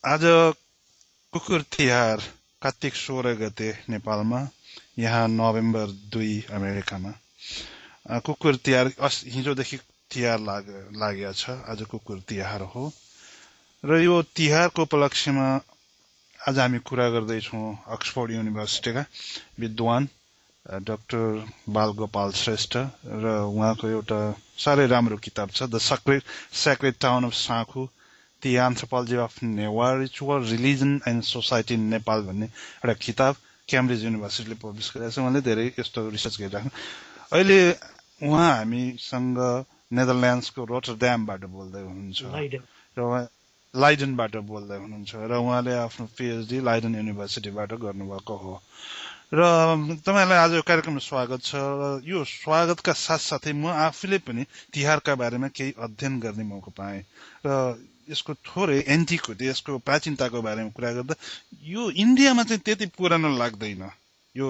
आज कुकुर तिहार कार्तिक 16 गते नेपालमा, यहाँ नोभेम्बर 2 अमेरिकामा। कुकुर तिहार हिजोदेखि तिहार लागेको छ। आज कुकुर तिहार हो र यो तिहारको उपलक्ष्यमा आज हामी कुरा गर्दैछौँ अक्सफोर्ड युनिभर्सिटीका विद्वान डाक्टर बाल गोपाल श्रेष्ठ र उहाँको एउटा साह्रै राम्रो किताब छ, the secret town of Sankhu, The Anthropology of Newa Ritual, Religion and Society in Nepal भन्ने एउटा किताब क्याम्ब्रिज युनिभर्सिटीले पब्लिस गरेको छ। उहाँले धेरै यस्तो रिसर्च गरिराख्नु। अहिले उहाँ हामीसँग नेदरल्यान्ड्सको रोटरड्यामबाट बोल्दै हुनुहुन्छ र उहाँ लाइडनबाट बोल्दै हुनुहुन्छ र उहाँले आफ्नो पिएचडी लाइडन युनिभर्सिटीबाट गर्नुभएको हो र तपाईहरुलाई आज यो कार्यक्रममा स्वागत छ। यो स्वागतका साथसाथै म आफूले पनि तिहारका बारेमा केही अध्ययन गर्ने मौका पाएँ र यसको थोरै एन्टिक्विटी, यसको प्राचीनताको बारेमा कुरा गर्दा यो इन्डियामा चाहिँ त्यति पुरानो लाग्दैन। यो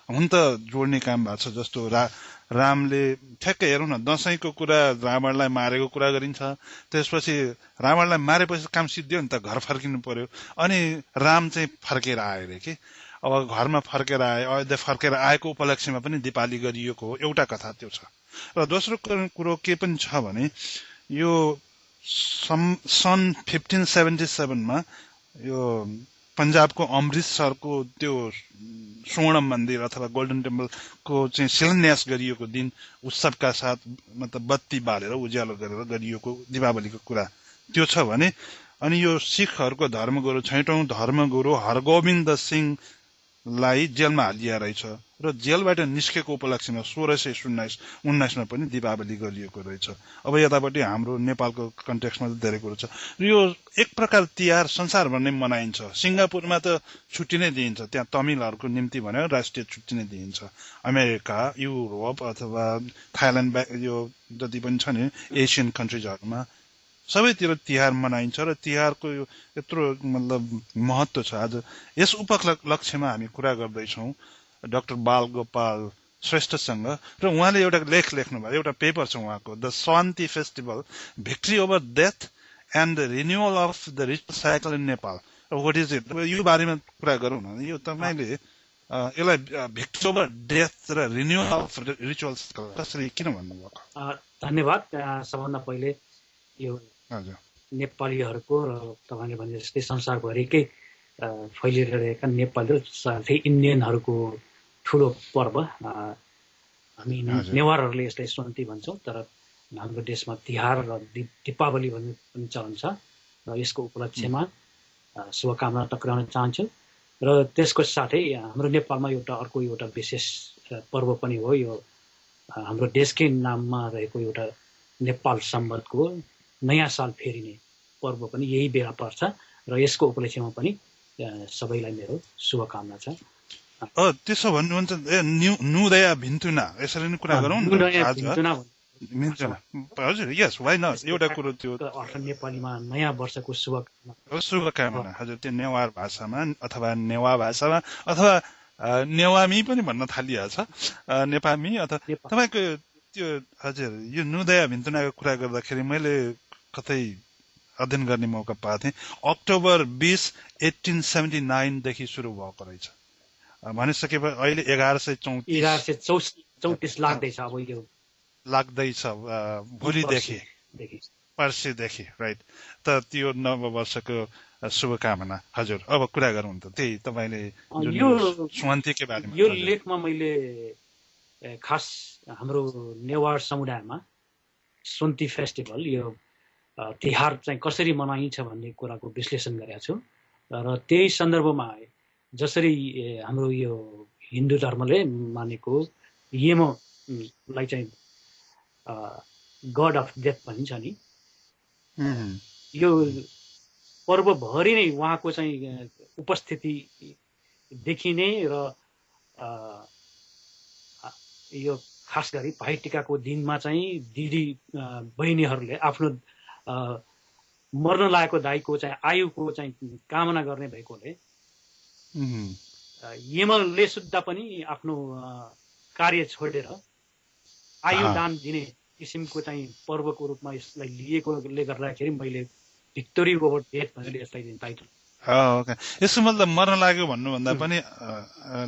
हुन त जोड्ने काम भएको छ। जस्तो रामले ठ्याक्कै हेरौँ न, दशैंको कुरा रावणलाई मारेको कुरा गरिन्छ, त्यसपछि रावणलाई मारेपछि काम सिद्धियो नि त, घर फर्किनु पर्यो, अनि राम चाहिँ फर्केर आयो रे के। अब घरमा फर्केर आए, अयोध्या फर्केर आएको उपलक्ष्यमा पनि दीपावली गरिएको हो, एउटा कथा त्यो छ। र दोस्रो कुरो के पनि छ भने यो सन् 1577 मा यो पंजाबको अमृतसरको त्यो स्वर्ण मन्दिर अथवा गोल्डन टेम्पलको चाहिँ शिलान्यास गरिएको दिन उत्सवका साथ मतलब बत्ती बालेर उज्यालो गरेर गरिएको दीपावलीको कुरा त्यो छ भने, अनि यो सिखहरूको धर्मगुरु 6औं धर्मगुरु हरगोविन्द सिंहलाई जेलमा हालिया रहेछ र जेलबाट निस्केको उपलक्ष्यमा 1619 मा पनि दीपावली गरिएको रहेछ। अब यतापट्टि हाम्रो नेपालको कन्टेक्स्टमा धेरै कुरो छ। यो एक प्रकार तिहार संसारभर नै मनाइन्छ। सिङ्गापुरमा त छुट्टी नै दिइन्छ, त्यहाँ तमिलहरूको निम्ति भनेर राष्ट्रिय छुट्टी नै दिइन्छ। अमेरिका, युरोप अथवा थाइल्यान्ड यो जति पनि छ नि एसियन कन्ट्रिजहरूमा सबैतिर तिहार मनाइन्छ र तिहारको यो यत्रो मतलब महत्व छ। आज यस उपलक्ष्यमा हामी कुरा गर्दैछौँ डाक्टर बाल गोपाल श्रेष्ठसँग र उहाँले एउटा लेख लेख्नुभयो, एउटा पेपर छ उहाँको, the Swanti festival, victory over death and the renewal of the ritual cycle in Nepal. What is it? यो बारेमा कुरा गरौँ न। यो तपाईले यसलाई भिक्ट्री ओभर डेथ र रिन्युअल अफ रिचुअल साइकल कसरी किन भन्नुभएको? धन्यवाद। सबभन्दा पहिले यो नेपालीहरूको र तपाईले भने जस्तै संसारभरिकै फैलिरहेका नेपाली र साथै इन्डियनहरूको ठुलो पर्व। हामी नेवारहरूले यसलाई स्वान्ति भन्छौँ, तर हाम्रो देशमा तिहार र दीपावली भन्ने पनि चलन छ र यसको उपलक्ष्यमा शुभकामना टक्राउन चाहन्छु। र त्यसको साथै हाम्रो नेपालमा अर्को एउटा विशेष पर्व पनि हो। यो हाम्रो देशकै नाममा रहेको एउटा नेपाल सम्वतको नयाँ साल फेरिने पर्व पनि यही बेला पर्छ र यसको उपलक्ष्यमा पनि सबैलाई मेरो शुभकामना छ। त्यसो भन्नुहुन्छ नुदया भिन्तुना, यसरी नै कुरा गरौँ न। हजुर, यस, वाइ नट। एउटा कुरो त्यो अर्थ नेपालीमा नयाँ वर्षको शुभकामना। हजुर, त्यो नेवार भाषामा अथवा नेवा भाषामा अथवा नेवामी पनि भन्न थालिहाल्छ, नेपामी अथवा तपाईँको त्यो। हजुर, यो नुदया भिन्तुनाको कुरा गर्दाखेरि मैले कतै अध्ययन गर्ने मौका पाएको थिएँ। अक्टोबर 20, 1879 देखि सुरु भएको रहेछ। भनिसकेपछि अहिले 1134 लाग्दैछ। अब यो लाग्दैछ भोलिदेखि, पर्सिदेखि, राइट। त त्यो नववर्षको शुभकामना। हजुर, अब कुरा गरौँ त त्यही तपाईँले स्वान्तिकै बारेमा। यो लेखमा मैले खास हाम्रो नेवार समुदायमा स्वान्ति फेस्टिभल, यो तिहार चाहिँ कसरी मनाइन्छ भन्ने कुराको विश्लेषण गरेको छु। र त्यही सन्दर्भमा जसरी हाम्रो यो हिन्दू धर्मले मानेको यमलाई चाहिँ गड अफ डेथ भनिन्छ नि, यो पर्वभरि नै उहाँको चाहिँ उपस्थिति देखिने र यो खास गरी भाइ टिकाको दिनमा चाहिँ दिदी बहिनीहरूले आफ्नो मर्न लागेको दाइको चाहिँ आयुको चाहिँ कामना गर्ने भएकोले यमले सुत्दा पनि आफ्नो कार्य छोडेर आयु दान दिने किसिमको चाहिँ पर्वको रूपमा यसलाई लिएकोले गर्दाखेरि मैले भिक्टोरी ओभर डेथ भनेर यसलाई टाइटल। ओके, यसो मतलब मर्न लाग्यो भन्नुभन्दा पनि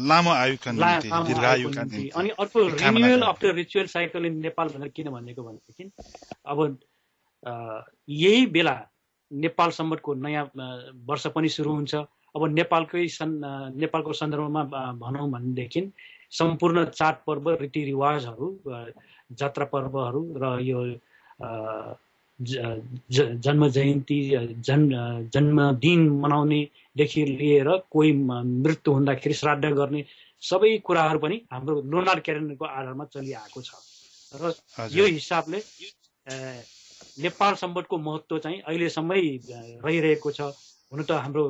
लामो आयुका निम्ति, दीर्घायुका निम्ति। अनि अर्को renewal of the ritual cycle in Nepal भनेर किन भनेको भनेदेखि अब यही बेला नेपाल सम्वतको नयाँ वर्ष पनि सुरु हुन्छ। अब नेपालको सन्दर्भमा भनौँ भनेदेखि सम्पूर्ण चाडपर्व, रीतिरिवाजहरू, जात्रा पर्वहरू र यो जन्म जयन्ती, जन्मदिन मनाउनेदेखि लिएर कोही मृत्यु हुँदाखेरि श्राद्ध गर्ने सबै कुराहरू पनि हाम्रो लुनार क्यालेन्डरको आधारमा चलिआएको छ। र यो हिसाबले नेपाल सम्वतको महत्त्व चाहिँ अहिलेसम्मै रहिरहेको छ। हुन त हाम्रो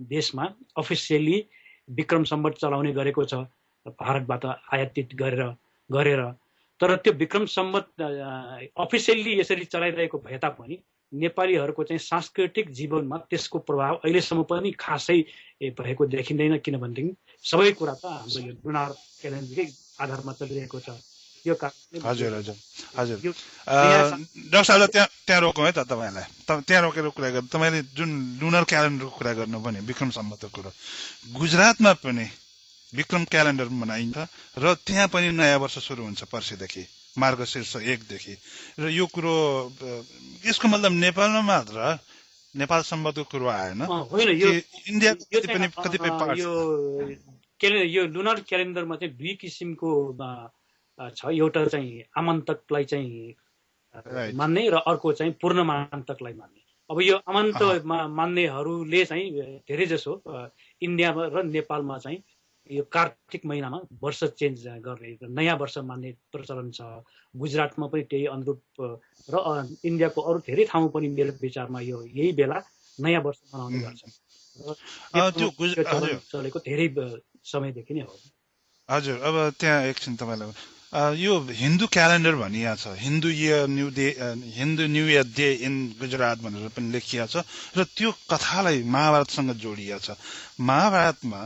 देशमा अफिसियली विक्रम सम्वत चलाउने गरेको छ भारतबाट आयातित गरेर, तर त्यो विक्रम सम्वत अफिसियल्ली यसरी चलाइरहेको भए तापनि नेपालीहरूको चाहिँ सांस्कृतिक जीवनमा त्यसको प्रभाव अहिलेसम्म पनि खासै भएको देखिँदैन, किनभनेदेखि सबै कुरा त हाम्रो यो लुनार क्यालेन्डरकै आधारमा चलिरहेको छ। यो कारणले हजुर हजुर हजुर डाक्टर साहब त्यहाँ रोकौँ है त तपाईँलाई, त्यहाँ रोकेर कुरा गर्नु। तपाईँले जुन लुनार क्यालेन्डरको कुरा गर्नु भने विक्रम सम्वतको कुरो, गुजरातमा पनि विक्रम क्यालेन्डर मनाइन्छ र त्यहाँ पनि नयाँ वर्ष सुरु हुन्छ पर्सिदेखि, मार्गशीर्ष 1 देखि। र यो कुरो यसको मतलब नेपालमा मात्र नेपाल सम्वतको कुरो आएन, इन्डियाको कतिपय यो लुनार क्यालेन्डरमा चाहिँ दुई किसिमको छ। एउटा चाहिँ आमन्तकलाई चाहिँ मान्ने र अर्को चाहिँ पूर्णमान्तकलाई मान्ने। अब यो आमन्त मान्नेहरूले चाहिँ धेरै जसो इन्डियामा र नेपालमा चाहिँ यो कार्तिक महिनामा वर्ष चेन्ज गर्ने नयाँ वर्ष मान्ने प्रचलन छ। गुजरातमा पनि त्यही अनुरूप र इन्डियाको अरू धेरै ठाउँमा पनि मेरो विचारमा यो यही बेला नयाँ वर्ष मनाउने गर्छ। चलेको धेरै समयदेखि नै हो। हजुर, अब त्यहाँ एकछिन तपाईँलाई यो हिन्दू क्यालेन्डर भनिएको छ, Hindu new year day in Gujarat भनेर पनि लेखिएको छ र त्यो कथालाई महाभारतसँग जोडिएको छ। महाभारतमा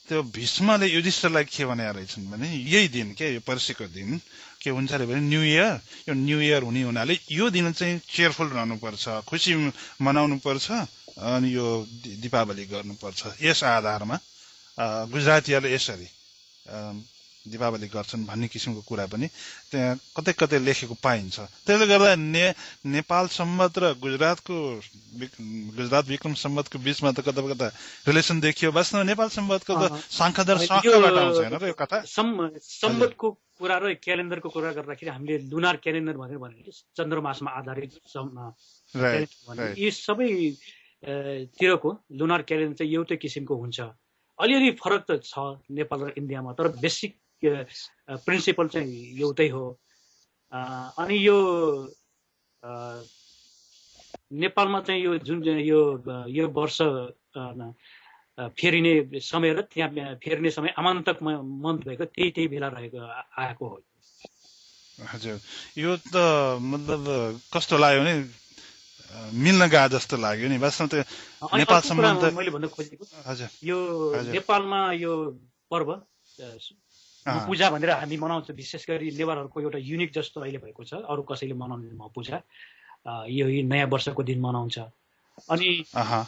त्यो भीष्मले युधिष्ठिरलाई के भनेका रहेछन् भने यही दिन के यो पर्सिको दिन के हुन्छ अरे भने न्यू इयर, यो न्यू इयर हुने हुनाले यो दिन चाहिँ चेयरफुल रहनुपर्छ, खुसी मनाउनु पर्छ, अनि यो दीपावली गर्नुपर्छ। यस आधारमा गुजरातीहरूले यसरी दीपावली गर्छन् भन्ने किसिमको कुरा पनि त्यहाँ कतै कतै लेखेको पाइन्छ। त्यसले गर्दा नेपाल सम्वत र गुजरात विक्रम सम्वतको बीचमा त कता कता रिलेसन देखियो। वास्तवमा नेपाल सम्वतको त शङ्खधर शाखाबाट आउँछ हैन र यो कथा। सम्वतको कुरा र क्यालेन्डरको कुरा गर्दाखेरि हामीले लुनार क्यालेन्डर भनेर भने चन्द्रमासमा आधारित यी सबै तिरको लुनार क्यालेन्डर चाहिँ एउटै किसिमको हुन्छ। अलिअलि फरक त छ नेपाल र इन्डियामा, तर बेसिक प्रिन्सिपल चाहिँ एउटै हो। अनि यो नेपालमा चाहिँ यो जुन यो वर्ष फेरिने समय र त्यहाँ फेरिने समय आमन्तक मन्थ भएको त्यही बेला आएको हो। हजुर, यो त मतलब कस्तो लाग्यो भने मिल्न गए जस्तो लाग्यो नि वास्तवमा। त नेपालसम्म मैले भन्न खोजेको यो नेपालमा यो पर्व पूजा भनेर हामी मनाउँछौँ। विशेष गरी नेवारहरूको एउटा युनिक जस्तो अहिले भएको छ, अरू कसैले मनाउने महा पूजा यो नयाँ वर्षको दिन मनाउँछ। अनि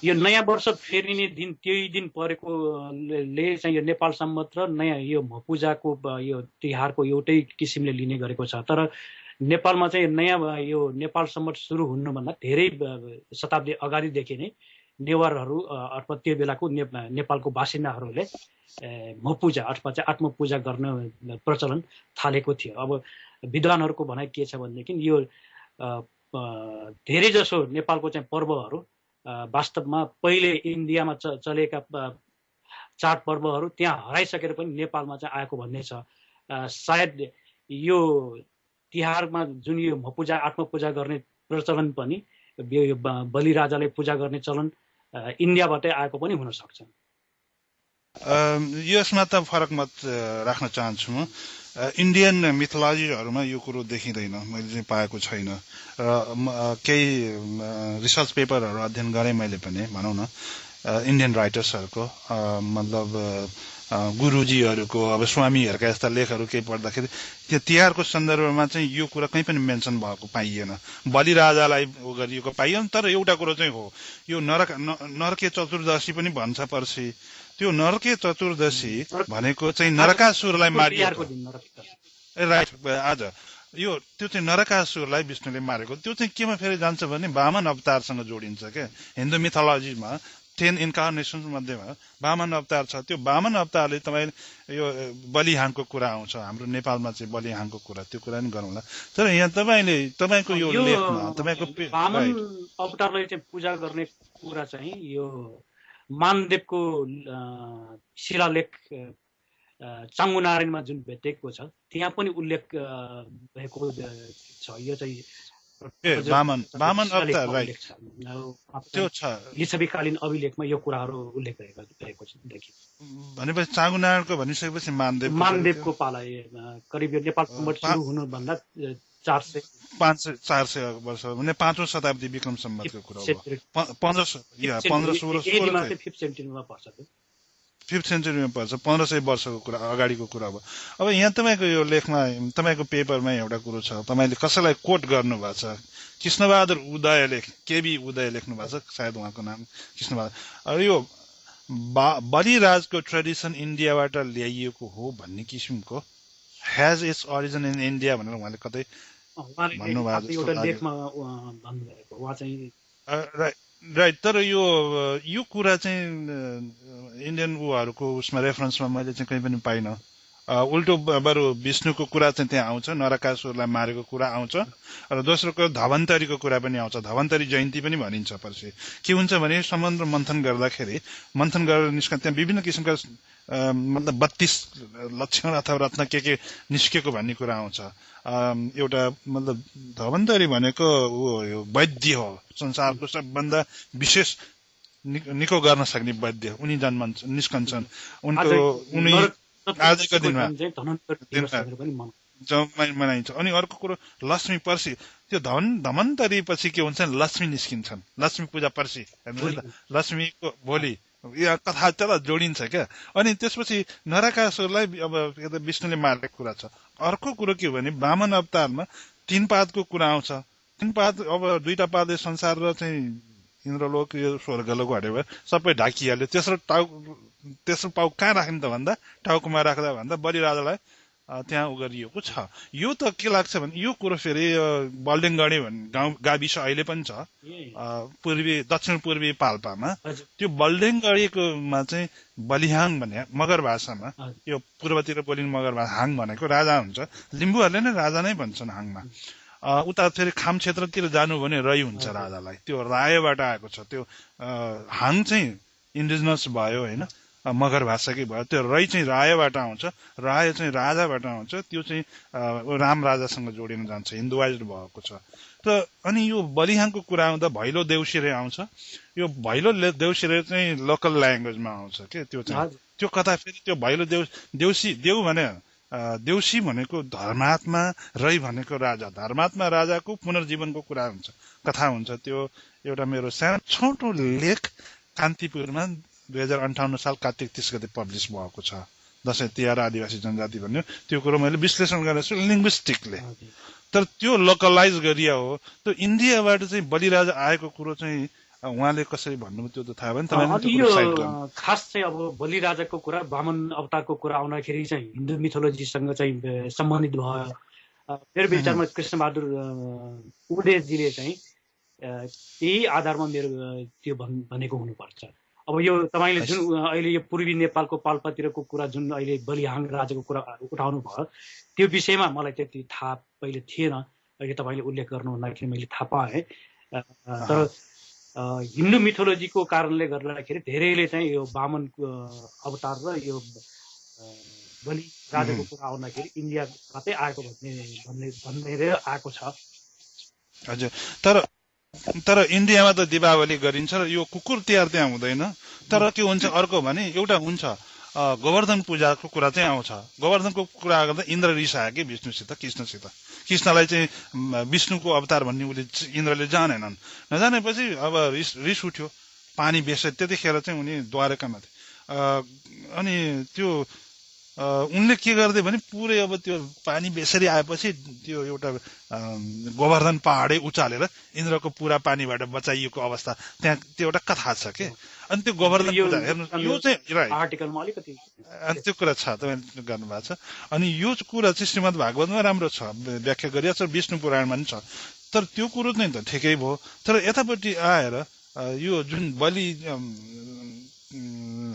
यो नयाँ वर्ष फेरिने दिन त्यही दिन परेकोले चाहिँ यो नेपाल सम्वत र नयाँ यो महा पूजाको यो तिहारको एउटै किसिमले लिने गरेको छ। तर नेपालमा चाहिँ नयाँ यो नेपाल सम्वत सुरु हुनुभन्दा धेरै शताब्दी अगाडिदेखि नै नेवारहरू अथवा त्यो बेलाको नेपालको बासिन्दाहरूले महा पूजा अथवा चाहिँ आत्मपूजा गर्न प्रचलन थालेको थियो। अब विद्वानहरूको भनाइ के छ भनेदेखि यो धेरै जसो नेपालको चाहिँ पर्वहरू वास्तवमा पहिले इन्डियामा चलेका चाडपर्वहरू त्यहाँ हराइसकेर पनि नेपालमा चाहिँ आएको भन्ने छ। सायद यो तिहारमा जुन यो महा पूजा आत्मपूजा गर्ने प्रचलन पनि यो बलिराजाले पूजा गर्ने चलन इन्डियाबाटै आएको पनि हुन सक्छ। यसमा त फरक मत राख्न चाहन्छु म। इन्डियन मिथोलोजीहरूमा यो कुरो देखिँदैन, मैले चाहिँ पाएको छैन। र केही रिसर्च पेपरहरू अध्ययन गरेँ मैले पनि, भनौँ न इन्डियन राइटर्सहरूको मतलब गुरुजीहरूको अब स्वामीहरूका यस्ता लेखहरू केही पढ्दाखेरि त्यो तिहारको सन्दर्भमा चाहिँ यो कुरा कहीँ पनि मेन्सन भएको पाइएन। बलिराजालाई उ गरिएको पाइएन। तर एउटा कुरो चाहिँ हो, यो नरके चतुर्दशी पनि भन्छ पर्सि। त्यो नरके चतुर्दशी भनेको चाहिँ नरकासुरलाई मारिएको। राइट, आज यो त्यो चाहिँ नरकासुरलाई विष्णुले मारेको। त्यो चाहिँ केमा फेरि जान्छ भने वामन अवतारसँग जोडिन्छ क्या। हिन्दू मिथोलोजीमा 10 इन्कार्नेसन मध्येमा वामन अवतार छ। त्यो वामन अवतारले तपाईँ यो बलिहाङको कुरा आउँछ, हाम्रो नेपालमा चाहिँ बलिहाङको कुरा, त्यो कुरा नि गरौँला। तर यहाँ तपाईँको यो लेखमा तपाईँको वामन अवतारलाई चाहिँ पूजा गर्ने कुरा चाहिँ यो मानदेवको शिलालेख चाङ्गुनारायणमा जुन भेटेको छ त्यहाँ पनि उल्लेख भएको छ। यो चाहिँ वामन अवतार, राइट, त्यो छ। लिच्छवीकालीन अभिलेखमा यो कुराहरू उल्लेख भएको छ। भनेपछि चाङ्गुनारायणको भनिसकेपछि मानदेवको पाला करिब यो नेपाल सम्वत सुरु हुनुभन्दा 400 वर्ष भने 5औं शताब्दी विक्रम सम्वतको कुरा हो। 5th सेन्चुरीमा पर्छ, 1500 वर्षको कुरा अगाडिको कुरा हो। अब यहाँ तपाईँको यो लेखमा, तपाईँको पेपरमा एउटा कुरो छ, तपाईँले कसैलाई कोट गर्नुभएको छ, कृष्णबहादुर उदयले, केबी उदय लेख्नु भएको छ, सायद उहाँको नाम कृष्णबहादुर। अब यो बलिराजको ट्रेडिसन इन्डियाबाट ल्याइएको हो भन्ने किसिमको, has its origin in India भनेर उहाँले कतै भन्नुभएको छ। राइट, तर यो कुरा चाहिँ इन्डियन उहरूको उसमा रेफरेन्समा मैले चाहिँ कहीँ पनि पाइनँ। उल्टो बरु विष्णुको कुरा चाहिँ त्यहाँ आउँछ, नरकासुरलाई मारेको कुरा आउँछ, र दोस्रो कुरा धवन्तरीको कुरा पनि आउँछ। धवन्तरी जयन्ती पनि भनिन्छ पर्सि। के हुन्छ भने समुद्र मन्थन गर्दाखेरि मन्थन गरेर निस्कन्छ, त्यहाँ विभिन्न किसिमका मतलब 32 लक्षण अथवा रत्न के निस्केको भन्ने कुरा आउँछ। एउटा मतलब धवन्तरी भनेको यो वैद्य हो, संसारको सबभन्दा विशेष निको गर्न सक्ने वैद्य। उनी निस्कन्छन्, उनी आजको दिनमा मनाइन्छ। अनि अर्को कुरो लक्ष्मी पर्सि, त्यो धमन्तरी पछि के हुन्छ, लक्ष्मी निस्किन्छन्, लक्ष्मी पूजा पर्सि, लक्ष्मीको भोलि यो कथा त्यता जोडिन्छ क्या। अनि त्यसपछि नरकासुरलाई अब विष्णुले मारेको कुरा छ। अर्को कुरो के हो भने वामन अवतारमा 3 पादको कुरा आउँछ। 3 पाद, अब 2टा पादले संसार र चाहिँ इन्द्रलोक यो स्वर्गलोक हट्यो सबै ढाकिहाल्यो। तेस्रो पाउ कहाँ राख्ने त भन्दा टाउकोमा राख्दा भन्दा बलिराजालाई त्यहाँ गरिएको छ। यो त के लाग्छ भने यो कुरो फेरि बल्डेङगढी भन्ने गाउँ गाविस अहिले पनि छ, दक्षिण पूर्वी पाल्पामा। त्यो बल्डेङगढीकोमा चाहिँ बलिहाङ भने मगर भाषामा, यो पूर्वतिर बोलिने मगर भाषा, हाङ भनेको राजा हुन्छ। लिम्बूहरूले नै राजा नै भन्छन् हाङमा। उता फेरि खाम क्षेत्रतिर जानु भने रै हुन्छ राजालाई, त्यो रायबाट आएको छ। त्यो हाङ चाहिँ इन्डिजिनस भयो होइन, मगर भाषाकै भयो। त्यो रै चाहिँ रायबाट आउँछ, राय चाहिँ राजाबाट आउँछ। त्यो चाहिँ राम राजासँग जोडिन जान्छ, हिन्दुवाइज भएको छ। त अनि यो बलिहाङको कुरा आउँदा भैलो देउसिरे आउँछ। यो भैलो देउसिरे चाहिँ लोकल ल्याङ्ग्वेजमा आउँछ के। त्यो चाहिँ त्यो कथा फेरि त्यो भैलो देउ भने देउसी भनेको धर्मात्मा, रै भनेको राजा। धर्मात्मा राजाको पुनर्जीवनको कुरा हुन्छ, कथा हुन्छ। त्यो एउटा मेरो सानो छोटो लेख कान्तिपुरमा 2058 साल कार्तिक 30 गते पब्लिस भएको छ, दसैँ तिहार आदिवासी जनजाति भन्ने। त्यो कुरो मैले विश्लेषण गरेको छु लिङ्ग्विस्टिकले। तर त्यो लोकलाइज गरिया हो। त्यो इन्डियाबाट चाहिँ बलिराजा आएको कुरो चाहिँ उहाँले कसरी भन्नुभयो त्यो त थाहा भयो नि तपाईँ। खास चाहिँ अब बलिराजाको कुरा, वामन अवतारको कुरा आउँदाखेरि चाहिँ हिन्दू मिथोलोजीसँग चाहिँ सम्बन्धित भयो। मेरो विचारमा कृष्णबहादुर उदयजीले चाहिँ त्यही आधारमा मेरो त्यो भनेको हुनुपर्छ। अब यो तपाईँले जुन अहिले यो पूर्वी नेपालको पाल्पातिरको कुरा, जुन अहिले बलिहाङ राजाको कुरा उठाउनु भयो, त्यो विषयमा मलाई त्यति थाहा पहिले थिएन। अहिले तपाईँले उल्लेख गर्नु भन्दाखेरि मैले थाहा पाएँ। तर हिन्दू मिथोलोजीको कारणले गर्दाखेरि धेरैले चाहिँ यो वामन अवतार र यो बलि राजाको कुरा आउँदाखेरि इन्डियाबाटै आएको भन्ने आएको छ। हजुर, तर इन्डियामा त दीपावली गरिन्छ र यो कुकुर तिहार त्यहाँ हुँदैन। तर के हुन्छ अर्को भने एउटा हुन्छ गोवर्धन पूजाको कुरा चाहिँ आउँछ। गोवर्धनको कुरा गर्दा इन्द्र रिसायो कि विष्णुसित, कृष्णलाई चाहिँ विष्णुको अवतार भन्ने उसले इन्द्रले जानेनन्। नजानेपछि अब रिस उठ्यो। पानी बेसे त्यतिखेर चाहिँ उनी द्वारकामा थिए अनि त्यो उनले के गर्दै भने पुरै अब त्यो पानी बेसरी आएपछि त्यो एउटा गोवर्धन पहाडै उचालेर इन्द्रको पुरा पानीबाट बचाइएको अवस्था त्यहाँ त्यो एउटा कथा छ के अनि त्यो गोवर्धन पूजा हेर्नु यो चाहिँ आर्टिकलमा अलिकति अनि त्यो कुरा छ तपाईले गर्नुभएको छ अनि यो कुरा चाहिँ श्रीमद् भागवतमा राम्रो छ व्याख्या गरिएको छ विष्णु पुराणमा पनि छ तर त्यो कुरो चाहिँ त ठिकै भयो तर यतापट्टि आएर यो जुन बलि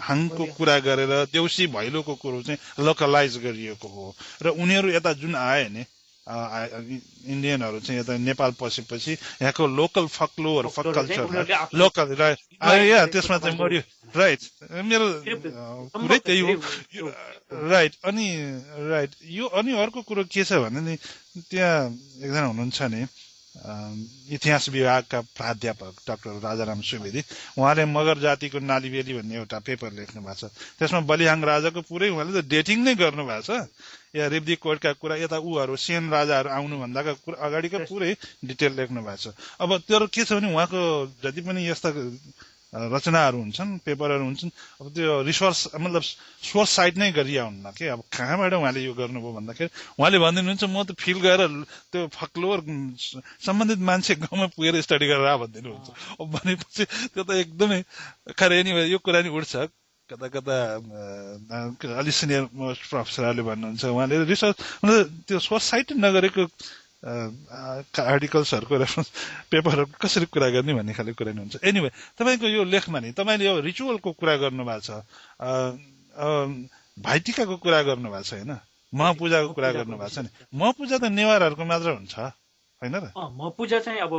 हाङको कुरा गरेर देउसी भैलोको कुरो चाहिँ लोकलाइज गरिएको हो र उनीहरू यता जुन आए नि इन्डियनहरू चाहिँ यता नेपाल पसेपछि यहाँको लोकल फकलोर फक कल्चर लोकल त्यसमा चाहिँ मर्यो राइट मेरो कुरै त्यही हो राइट अनि राइट यो अनि अर्को कुरो के छ भने नि त्यहाँ एकजना हुनुहुन्छ नि इतिहास विभागका प्राध्यापक डाक्टर राजाराम सुवेदी उहाँले मगर जातिको नालीबेली भन्ने एउटा पेपर लेख्नु भएको छ त्यसमा बलिहाङ राजाको पुरै उहाँले त डेटिङ नै गर्नु भएको छ या रिब्दी कोटका कुरा यता उहरू सेन राजाहरू आउनुभन्दाका कुरा अगाडिको पुरै डिटेल लेख्नु भएको छ अब त्यो के छ भने उहाँको जति पनि यस्ता रचनाहरू हुन्छन् पेपरहरू हुन्छन् अब त्यो रिसोर्स मतलब सोर्स साइट नै गरिया हुन्न के अब कहाँबाट उहाँले यो गर्नुभयो भन्दाखेरि उहाँले भनिदिनुहुन्छ म त फिल गएर त्यो फक्लोर सम्बन्धित मान्छे गाउँमा पुगेर स्टडी गरेर भनिदिनुहुन्छ अब भनेपछि त्यो त एकदमै खरे नि यो कुरा नि उठ्छ कता कता अलि सिनियर मोस्ट प्रोफेसरहरूले भन्नुहुन्छ उहाँले रिसर्च त्यो सोर्स साइट नगरेको आर्टिकल्सहरूको रेफरेन्स पेपरहरू कसरी कुरा गर्ने भन्ने खाले कुरा नि हुन्छ एनिवे तपाईँको यो लेखमा नि तपाईँले यो रिचुअलको कुरा गर्नुभएको छ भाइटिकाको कुरा गर्नुभएको छ होइन महा पूजाको कुरा गर्नुभएको छ नि महा पूजा त नेवारहरूको मात्र हुन्छ होइन र महा पूजा चाहिँ अब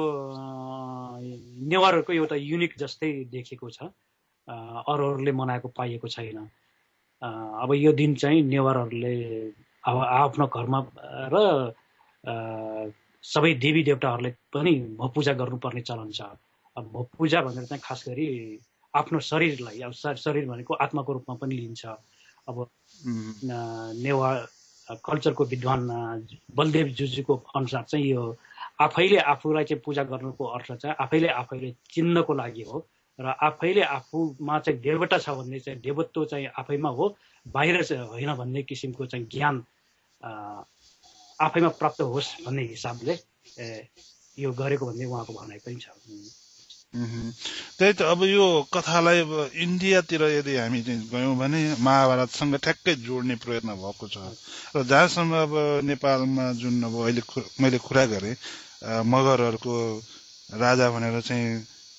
नेवारहरूको एउटा युनिक जस्तै देखेको छ अरूहरूले मनाएको पाइएको छैन अब यो दिन चाहिँ नेवारहरूले अब आफ्नो घरमा र सबै देवी देवताहरूले पनि महा पूजा गर्नुपर्ने चलन छ अब महा पूजा भनेर चाहिँ खास गरी आफ्नो शरीरलाई अब शरीर भनेको आत्माको रूपमा पनि लिन्छ अब नेवार कल्चरको विद्वान बलदेव जुजीको अनुसार चाहिँ यो आफैले आफूलाई चाहिँ पूजा गर्नुको अर्थ चाहिँ आफैले चिन्नको लागि हो र आफैले आफूमा चाहिँ देवता छ भन्ने चाहिँ देवत्व चाहिँ आफैमा हो बाहिर चाहिँ होइन भन्ने किसिमको चाहिँ ज्ञान आफैमा प्राप्त होस् भन्ने हिसाबले यो गरेको भन्ने उहाँको भनाइ पनि छ त्यही त अब यो कथालाई अब इन्डियातिर यदि हामी चाहिँ गयौँ भने महाभारतसँग ठ्याक्कै जोड्ने प्रयत्न भएको छ र जहाँसम्म अब नेपालमा जुन अब अहिले मैले कुरा गरेँ मगरहरूको राजा भनेर चाहिँ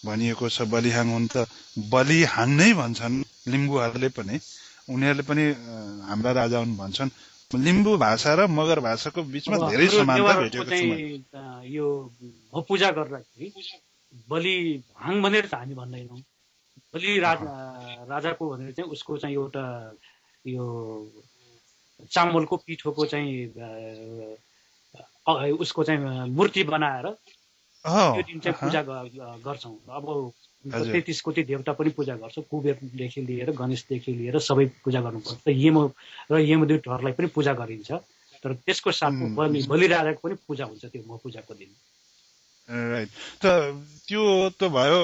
भनिएको छ बलिहाङ हुन् त बलिहाङ नै भन्छन् लिम्बूहरूले पनि उनीहरूले पनि हाम्रा राजा हुन् भन्छन् लिम्बू भाषा र मगर भाषाको बीचमा धेरै समानता भेटेको छ यो महा पूजा गर्दाखेरि बलि हाङ भनेर त हामी भन्दैनौँ बलि राजाको भनेर चाहिँ उसको चाहिँ एउटा यो चामलको पिठोको चाहिँ उसको चाहिँ मूर्ति बनाएर त्यो दिन चाहिँ पूजा गर्छौँ अब 33 कोटी देवता पनि पूजा गर्छ कुबेरदेखि लिएर गणेशदेखि लिएर सबै पूजा गर्नुपर्छ यम र यमदूतहरूलाई पनि पूजा गरिन्छ तर त्यसको साथमा बलि राजाको पनि पूजा हुन्छ त्यो महा पूजाको दिन राइट त त्यो त भयो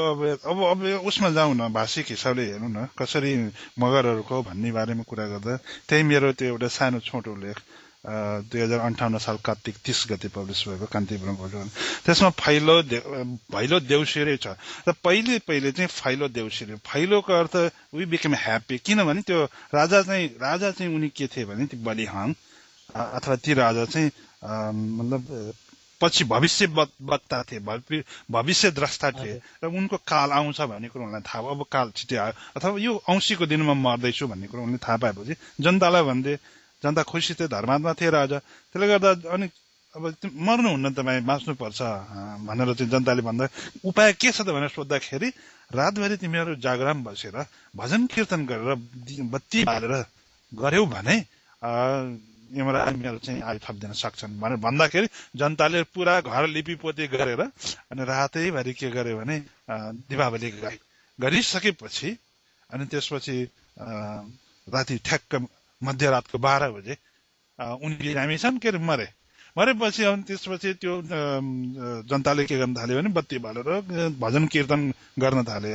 अब उसमा जाउँ न भाषिक हिसाबले हेर्नु न कसरी मगरहरूको भन्ने बारेमा कुरा गर्दा त्यही मेरो त्यो एउटा सानो छोटो लेख 2058 साल कार्तिक 30 गते पब्लिस भएको कान्तिपुरम त्यसमा भैलो देउसिरे छ र पहिले चाहिँ फाइलो देउसिरे फाइलोको अर्थ वी बिकेम ह्याप्पी किनभने त्यो राजा चाहिँ उनी के थिए भने त्यो बलिहाङ अथवा ती राजा चाहिँ मतलब पछि भविष्य वक्ता थिए भविष्य द्रष्टा थिए र उनको काल आउँछ भन्ने कुरो उनलाई थाहा भयो अब काल छिटै आयो अथवा यो औँसीको दिनमा मर्दैछु भन्ने कुरो उनले थाहा पाएपछि जनतालाई भन्दै जनता खुसी थिए धर्मात्मा थिए राजा त्यसले गर्दा अनि अब मर्नुहुन्न तपाईँ बाँच्नुपर्छ भनेर चाहिँ जनताले भन्दा उपाय के छ त भनेर सोद्धाखेरि रातभरि तिमीहरू जागराम बसेर भजन कीर्तन गरेर बत्ती बालेर गर्यौ भने यमराजहरू चाहिँ आइ थपिदिन सक्छन् भनेर भन्दाखेरि जनताले पुरा घर लिपिपोती गरेर अनि रातैभरि के गर्यो भने दीपावली गरिसकेपछि अनि त्यसपछि राति ठ्याक्क मध्यरातको 12 बजे उनी बिरामी छन् के अरे मरे मरेपछि अनि त्यसपछि त्यो जनताले के गर्न थाल्यो भने बत्ती बालेर भजन कीर्तन गर्न थाले।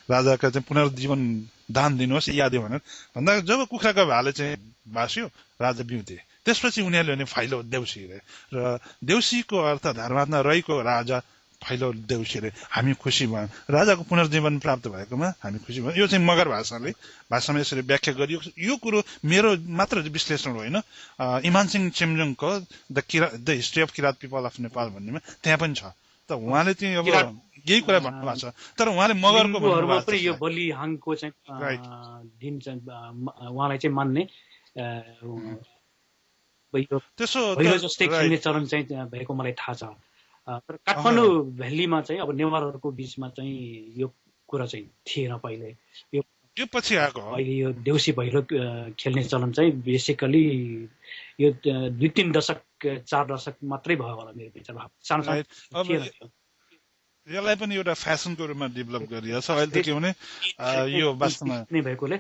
राजाका चाहिँ पुनर्जीवन दान दिनुहोस् याद भनेर भन्दा जब कुखुराको भाले चाहिँ भास्यो राजा बिउते। त्यसपछि उनीहरूले भने फाइलो देउसी रे, र देउसीको अर्थ धर्मात्मा रहीको राजा फाइलो देउसी रे। हामी खुसी भयौँ, राजाको पुनर्जीवन प्राप्त भएकोमा हामी खुसी भयौँ। यो चाहिँ मगर भाषामा यसरी व्याख्या गरियो। यो कुरो मेरो मात्र विश्लेषण होइन, इमान सिंह चेम्जोङको the history of Kirat people of Nepal भन्नेमा त्यहाँ पनि छ। त उहाँले चाहिँ अब यही कुरा भन्नुभएको छ, तर उहाँले मगरको यो बलिहाङको चाहिँ दिन चाहिँ उहाँलाई चाहिँ मान्ने त्यसो जस्तै खेल्ने चलन चाहिँ भएको मलाई थाहा छ। तर काठमाडौँ भ्यालीमा चाहिँ अब नेवारहरूको बीचमा चाहिँ यो कुरा चाहिँ थिएन पहिले। यो पछि आएको हो। अहिले यो देउसी भैलो खेल्ने चलन चाहिँ बेसिकली यो 2-3 दशक 4 दशक मात्रै भयो होला मेरो विचारमा। यसलाई पनि एउटा फेसनको रूपमा डेभलप गरिएको छ अहिले त। के भने यो वास्तवमा नै भएकोले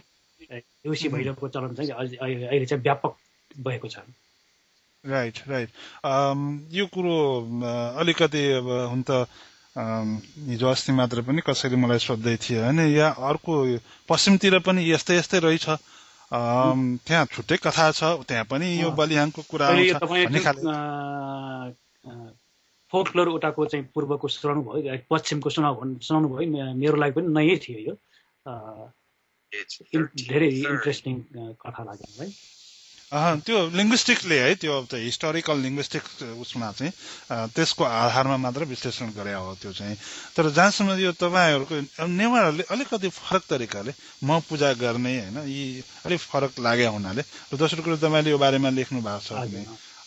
देउसी भैलोको चलन चाहिँ अहिले चाहिँ व्यापक भएको छ। राइट। यो कुरो अलिकति अब हुन त हिजो अस्ति मात्र पनि कसैले मलाई सोध्दै थियो होइन, या अर्को पश्चिमतिर पनि यस्तै रहेछ, त्यहाँ छुट्टै कथा छ, त्यहाँ पनि यो बलिहाङको कुरा आउँछ भन्ने खाले। फोकलोर उताको चाहिँ पूर्वको सुनाउनु भयो, पश्चिमको सुनाउनु भयो, मेरो लागि पनि नयाँ थियो यो। धेरै इन्ट्रेस्टिङ कथा लाग्यो है। त्यो लिङ्ग्विस्टिकले है, त्यो हिस्टोरिकल लिङ्ग्विस्टिक उसमा चाहिँ त्यसको आधारमा मात्र विश्लेषण गरे हो त्यो चाहिँ। तर जहाँसम्म यो तपाईँहरूको नेवारहरूले अलिकति फरक तरिकाले म पूजा गर्ने होइन, यी अलिक फरक लाग्यो हुनाले, र दोस्रो कुरो तपाईँले यो बारेमा लेख्नु भएको छ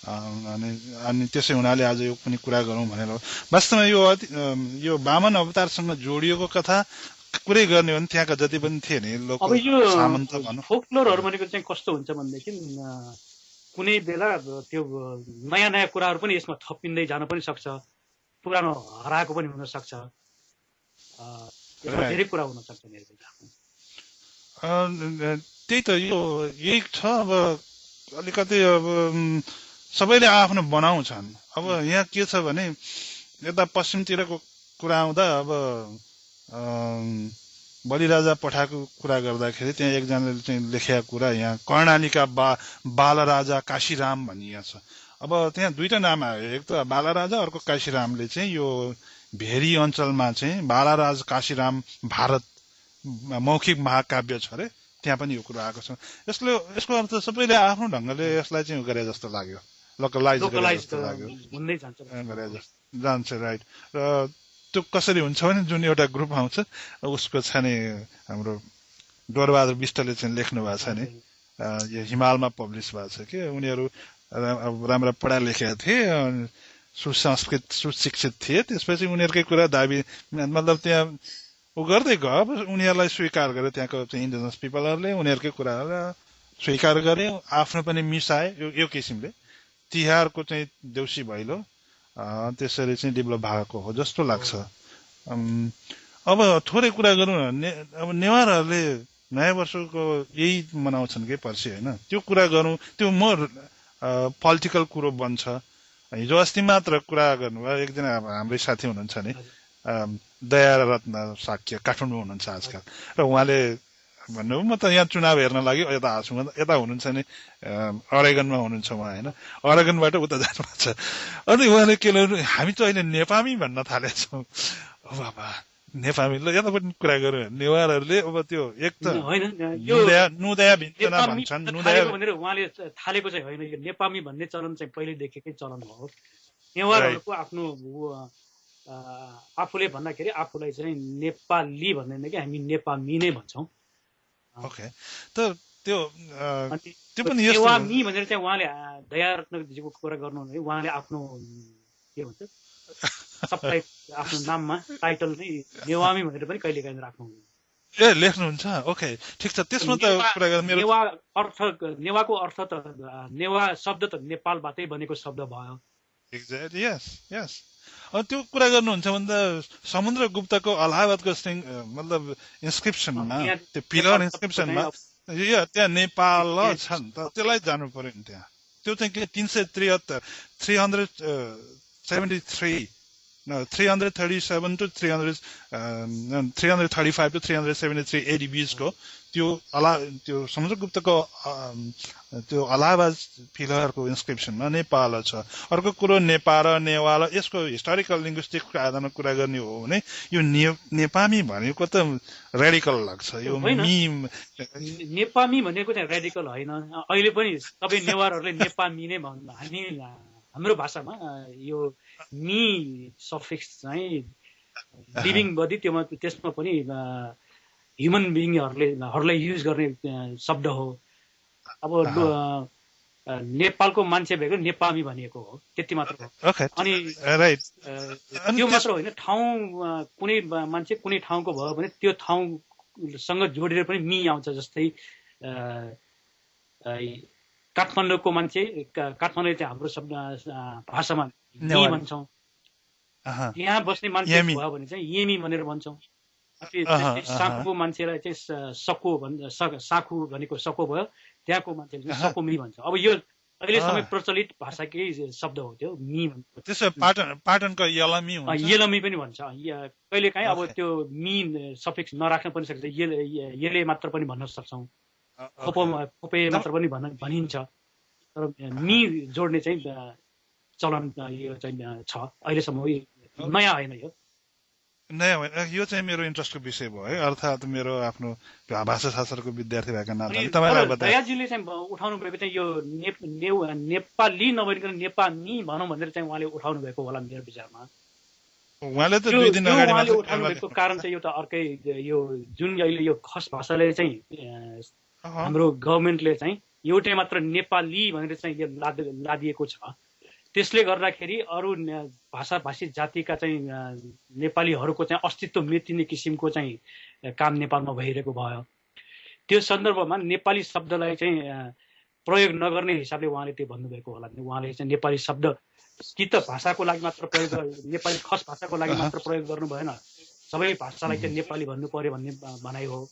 अनि त्यसै हुनाले आज यो पनि कुरा गरौँ भनेर। वास्तवमा यो वामन अवतारसँग जोडिएको कथा कुरै गर्ने भने त्यहाँका जति पनि थिए नि लोक सामन्त भनौँ। फोकलोरहरू भनेको चाहिँ कस्तो हुन्छ भनेदेखि कुनै बेला त्यो नयाँ कुराहरू पनि यसमा थपिँदै जान पनि सक्छ, पुरानो हराएको पनि हुन सक्छ, धेरै कुरा हुन सक्छ मेरो विचारमा। त्यही त यही छ। अब अलिकति अब सबैले आफ्नो बनाउँछन्। अब यहाँ के छ भने यता पश्चिमतिरको कुरा आउँदा अब बलिराजा पठाएको कुरा गर्दाखेरि त्यहाँ एकजनाले चाहिँ लेखेका कुरा, यहाँ कर्णालीका बालराजा काशीराम भनिएको छ। अब त्यहाँ दुईटा नाम आयो, एक त बालराजा, अर्को काशीरामले चाहिँ यो भेरी अञ्चलमा चाहिँ बालराज काशीराम भारत मौखिक महाकाव्य छ अरे, त्यहाँ पनि यो कुरा आएको छ। यसको अर्थ सबैले आफ्नो ढङ्गले यसलाई चाहिँ गरे जस्तो लाग्यो, लोकलाइज जस्तो लाग्यो, जान्छ। राइट। र त्यो कसरी हुन्छ भने जुन एउटा ग्रुप आउँछ उसको छ नि, हाम्रो डोरबहादुर विष्टले चाहिँ लेख्नु भएको छ नि, यो हिमालमा पब्लिस भएको छ कि उनीहरू राम्रा पढा लेखेका थिए, सुसंस्कृत सुशिक्षित थिए, त्यसपछि उनीहरूकै कुरा दाबी मतलब त्यहाँ ऊ गर्दै गयो, उनीहरूलाई स्वीकार गरे त्यहाँको चाहिँ इन्डिजिनस पिपलहरूले, उनीहरूकै कुराहरूलाई स्वीकार गरे, आफ्नो पनि मिसाए यो किसिमले। तिहारको चाहिँ देउसी भैलो त्यसरी चाहिँ डेभलप भएको हो जस्तो लाग्छ। अब थोरै कुरा गरौँ भने अब नेवारहरूले नयाँ वर्षको यही मनाउँछन् कि पर्सि होइन, त्यो कुरा गरौँ। त्यो मोर पोलिटिकल कुरो बन्छ। हिजो अस्ति मात्र कुरा गर्नुभयो एकजना हाम्रै साथी हुनुहुन्छ नि, दयारत्न साक्य, काठमाडौँ हुनुहुन्छ आजकल, र उहाँले भन्नुभयो म त यहाँ चुनाव हेर्न लागि यता आएको छु, यता हुनुहुन्छ नि अरेगनमा हुनुहुन्छ उहाँ होइन, अरेगनबाट उता जानुभएको छ। अनि उहाँले के गर्नु, हामी त अहिले नेपामी भन्न थालेका छौँ। बाबा नेपामी, ल यता पनि कुरा गऱ्यो नेवारहरूले अब त्यो एक त नुदया भिन्चना भन्छन्, नुदया भनेर उहाँले थालेको चाहिँ होइन, यो नेपामी भन्ने चलन चाहिँ पहिलेदेखिकै चलन हो। नेवारहरूको आफ्नो आफूले भन्दाखेरि आफूलाई चाहिँ नेपाली भन्दैन कि हामी नेपामी नै भन्छौँ। ओके, त त्यो पनि नेवामी भनेर चाहिँ उहाँले दयारत्नजीको कुरा गर्नु भने उहाँले आफ्नो के भन्छ सबलाई आफ्नो नाममा टाइटल नै नेवामी भनेर पनि कहिले काहीँ राख्नुहुन्छ, लेख्नुहुन्छ। ओके, ठिक छ। त्यसमा त कुरा मेरो नेवाको अर्थ त नेवा शब्द त नेपालबाटै बनेको शब्द भयो। एक्ज्याक्टली, यस। त्यो कुरा गर्नुहुन्छ भने त समुद्रगुप्तको अलाहाबादको मतलब इन्स्क्रिप्सनमा, त्यो पिलर इन्स्क्रिप्सनमा त्यहाँ नेपाल छ नि त, त्यसलाई जानु पर्यो नि त्यहाँ। त्यो चाहिँ के 373 373 No, 337 to 335 to 373 ADBs को त्यो समुद्रगुप्तको त्यो अलाहाबाद फिलरको इन्स्क्रिप्सनमा नेपाल छ। अर्को कुरो नेपाल र नेवाल यसको हिस्टोरिकल लिङ्ग्विस्टिक्सको आधारमा कुरा गर्ने हो भने यो नेपामी भनेको त रेडिकल लाग्छ। यो नेपामी भनेको चाहिँ रेडिकल होइन। अहिले पनि सबै नेवारहरूले नेपामी नै भन्छ। हाम्रो भाषामा यो मी सफिक्स चाहिँ लिभिङ बडी त्यसमा पनि ह्युमन बिइङहरूलाई युज गर्ने शब्द हो। अब नेपालको मान्छे भएको नेपामी भनिएको हो, त्यति मात्र हो। अनि त्यो मात्र होइन, ठाउँ कुनै मान्छे कुनै ठाउँको भयो भने त्यो ठाउँसँग जोडेर पनि मी आउँछ। जस्तै काठमाडौँको मान्छे, काठमाडौँ चाहिँ हाम्रो शब्द भाषामा मी भन्छौँ। यहाँ बस्ने मान्छे भयो भने चाहिँ येमी भनेर भन्छौँ। साँखुको मान्छेलाई चाहिँ साँखु भनेको सको भयो, त्यहाँको मान्छेले चाहिँ सकोमी भन्छ। अब यो अहिले समय प्रचलित भाषाकै शब्द हो त्यो मी भन्छ। त्यसो पाटनको यलमी हुन्छ, यलमी पनि भन्छ। कहिलेकाहीँ अब त्यो मी सफिक्स नराख्न पनि सक्छ, येले मात्र पनि भन्न सक्छौँ, खोपे मात्र पनि भनिन्छ। तर मी जोड्ने चाहिँ चलन यो चाहिँ छ अहिलेसम्म। नयाँ होइन, यो नयाँ होइन। यो चाहिँ मेरो इन्ट्रेस्टको विषय भयो है, अर्थात् मेरो आफ्नो भाषाशास्त्रको विद्यार्थी भएका नाताले तपाईँलाई बताए। दयाजीले चाहिँ उठाउनु भएको चाहिँ यो नेपाली नभइकन नेपामी भनौँ भनेर चाहिँ उहाँले उठाउनु भएको होला मेरो विचारमा। उहाँले त 2 दिन अगाडि मात्र उठाउनु भएको कारण चाहिँ एउटा अर्कै, यो जुन अहिले यो खस भाषाले चाहिँ हाम्रो गभर्मेन्टले चाहिँ एउटै मात्र नेपाली भनेर चाहिँ लादिएको छ। त्यसले गर्दाखेरि अरू भाषाभाषी जातिका चाहिँ नेपालीहरूको चाहिँ अस्तित्व मेटिने किसिमको चाहिँ काम नेपालमा भइरहेको भयो। त्यो सन्दर्भमा नेपाली शब्दलाई चाहिँ प्रयोग नगर्ने हिसाबले उहाँले त्यो भन्नुभएको होला। उहाँले चाहिँ नेपाली शब्द कि त भाषाको लागि मात्र प्रयोग, नेपाली खस भाषाको लागि मात्र प्रयोग गर्नु भएन, सबै भाषालाई चाहिँ नेपाली भन्नु पर्यो भन्ने भनाइ हो।